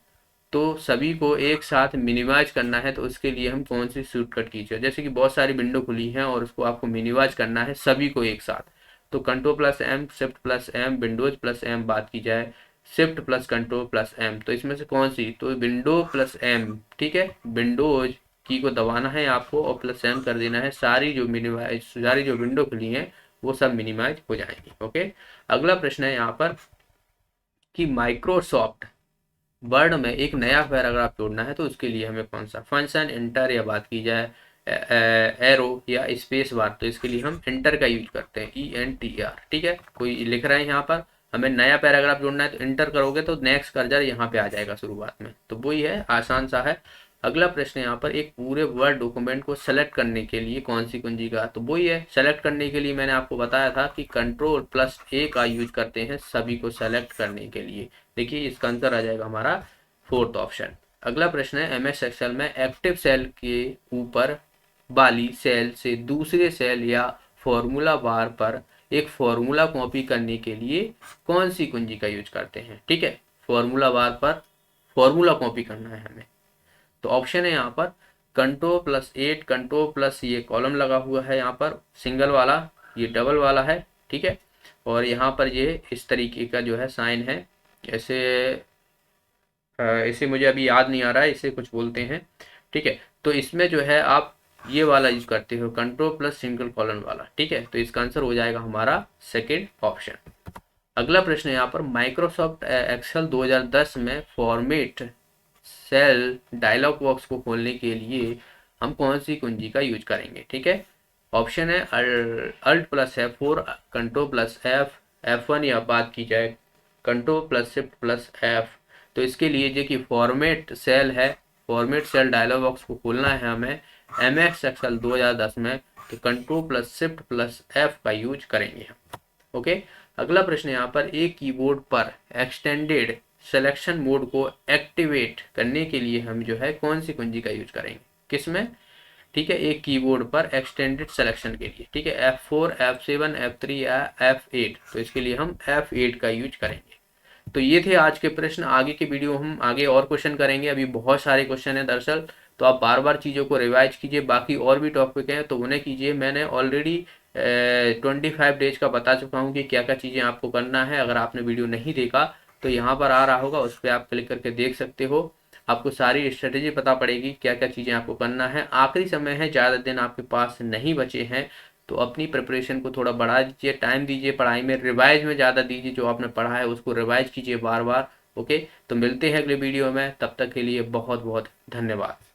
तो सभी को एक साथ मिनिमाइज करना है, तो उसके लिए हम कौन सी शॉर्टकट कीजिए। जैसे कि बहुत सारी विंडो खुली हैं और उसको आपको मिनिमाइज करना है सभी को एक साथ, तो control plus M, shift plus M, Windows plus M, बात की जाए shift plus control plus M, तो इसमें से कौन सी, तो विंडो प्लस एम। ठीक है, विंडोज की को दबाना है आपको और प्लस एम कर देना है, सारी जो विंडो खुली हैं वो सब मिनिमाइज हो जाएंगी। ओके, अगला प्रश्न है यहाँ पर कि माइक्रोसॉफ्ट वर्ड में एक नया पैराग्राफ जोड़ना है, तो उसके लिए हमें कौन सा फंक्शन, इंटर, या बात की जाए एरो या स्पेस बार, तो इसके लिए हम इंटर का यूज करते हैं, ENTR। ठीक है, कोई लिख रहा है यहाँ पर हमें नया पैराग्राफ जोड़ना है, तो इंटर करोगे तो नेक्स्ट कर्सर यहाँ पे आ जाएगा शुरुआत में, तो वही है, आसान सा है। अगला प्रश्न यहाँ पर, एक पूरे वर्ड डॉक्यूमेंट को सेलेक्ट करने के लिए कौन सी कुंजी का, तो वही है, सेलेक्ट करने के लिए मैंने आपको बताया था कि कंट्रोल प्लस A का यूज करते हैं सभी को सेलेक्ट करने के लिए। देखिए, इसका आंसर आ जाएगा हमारा फोर्थ ऑप्शन। अगला प्रश्न है, MS एक्सेल में एक्टिव सेल के ऊपर वाली सेल से दूसरे सेल या फॉर्मूला बार पर एक फॉर्मूला कॉपी करने के लिए कौन सी कुंजी का यूज करते हैं। ठीक है, फॉर्मूला बार पर फॉर्मूला कॉपी करना है हमें, तो ऑप्शन है यहाँ पर कंट्रोल प्लस 8, कंट्रोल प्लस ये कॉलम लगा हुआ है यहाँ पर सिंगल वाला, ये डबल वाला है। ठीक है, और यहाँ पर ये इस तरीके का जो है साइन है, ऐसे इसे मुझे अभी याद नहीं आ रहा है, इसे कुछ बोलते हैं। ठीक है, तो इसमें जो है आप ये वाला यूज करते हो, कंट्रोल प्लस सिंगल कॉलन वाला। ठीक है, तो इसका आंसर हो जाएगा हमारा सेकेंड ऑप्शन। अगला प्रश्न है यहाँ पर, माइक्रोसॉफ्ट एक्सेल 2010 में फॉर्मेट सेल डायलॉग बॉक्स को खोलने के लिए हम कौन सी कुंजी का यूज करेंगे। ठीक है, ऑप्शन है alt plus F4, control plus F1, या बात की जाए control plus shift plus F। तो इसके लिए जो कि फॉर्मेट सेल है, फॉर्मेट सेल डायलॉग बॉक्स को खोलना है हमें MS एक्सेल 2010 में, तो control plus shift plus F का यूज करेंगे हम। ओके, अगला प्रश्न यहाँ पर, एक कीबोर्ड पर एक्सटेंडेड सिलेक्शन मोड को एक्टिवेट करने के लिए हम जो है कौन सी कुंजी का यूज करेंगे, किसमें। ठीक है, एक कीबोर्ड पर एक्सटेंडेड सिलेक्शन के लिए। ठीक है, F4, F7, F3 या F8, तो इसके लिए हम F8 का यूज करेंगे। तो ये थे आज के प्रश्न। आगे की वीडियो हम आगे और क्वेश्चन करेंगे, अभी बहुत सारे क्वेश्चन हैं दरअसल, तो आप बार बार चीज़ों को रिवाइज कीजिए। बाकी और भी टॉपिक हैं तो उन्हें कीजिए। मैंने ऑलरेडी 25 डेज का बता चुका हूँ कि क्या क्या चीज़ें आपको करना है। अगर आपने वीडियो नहीं देखा तो यहाँ पर आ रहा होगा, उस पर आप क्लिक करके देख सकते हो। आपको सारी स्ट्रेटेजी पता पड़ेगी क्या क्या चीज़ें आपको करना है। आखिरी समय है, ज़्यादा दिन आपके पास नहीं बचे हैं, तो अपनी प्रिपरेशन को थोड़ा बढ़ा दीजिए, टाइम दीजिए पढ़ाई में, रिवाइज में ज़्यादा दीजिए, जो आपने पढ़ा है उसको रिवाइज कीजिए बार बार। ओके, तो मिलते हैं अगले वीडियो में, तब तक के लिए बहुत बहुत धन्यवाद।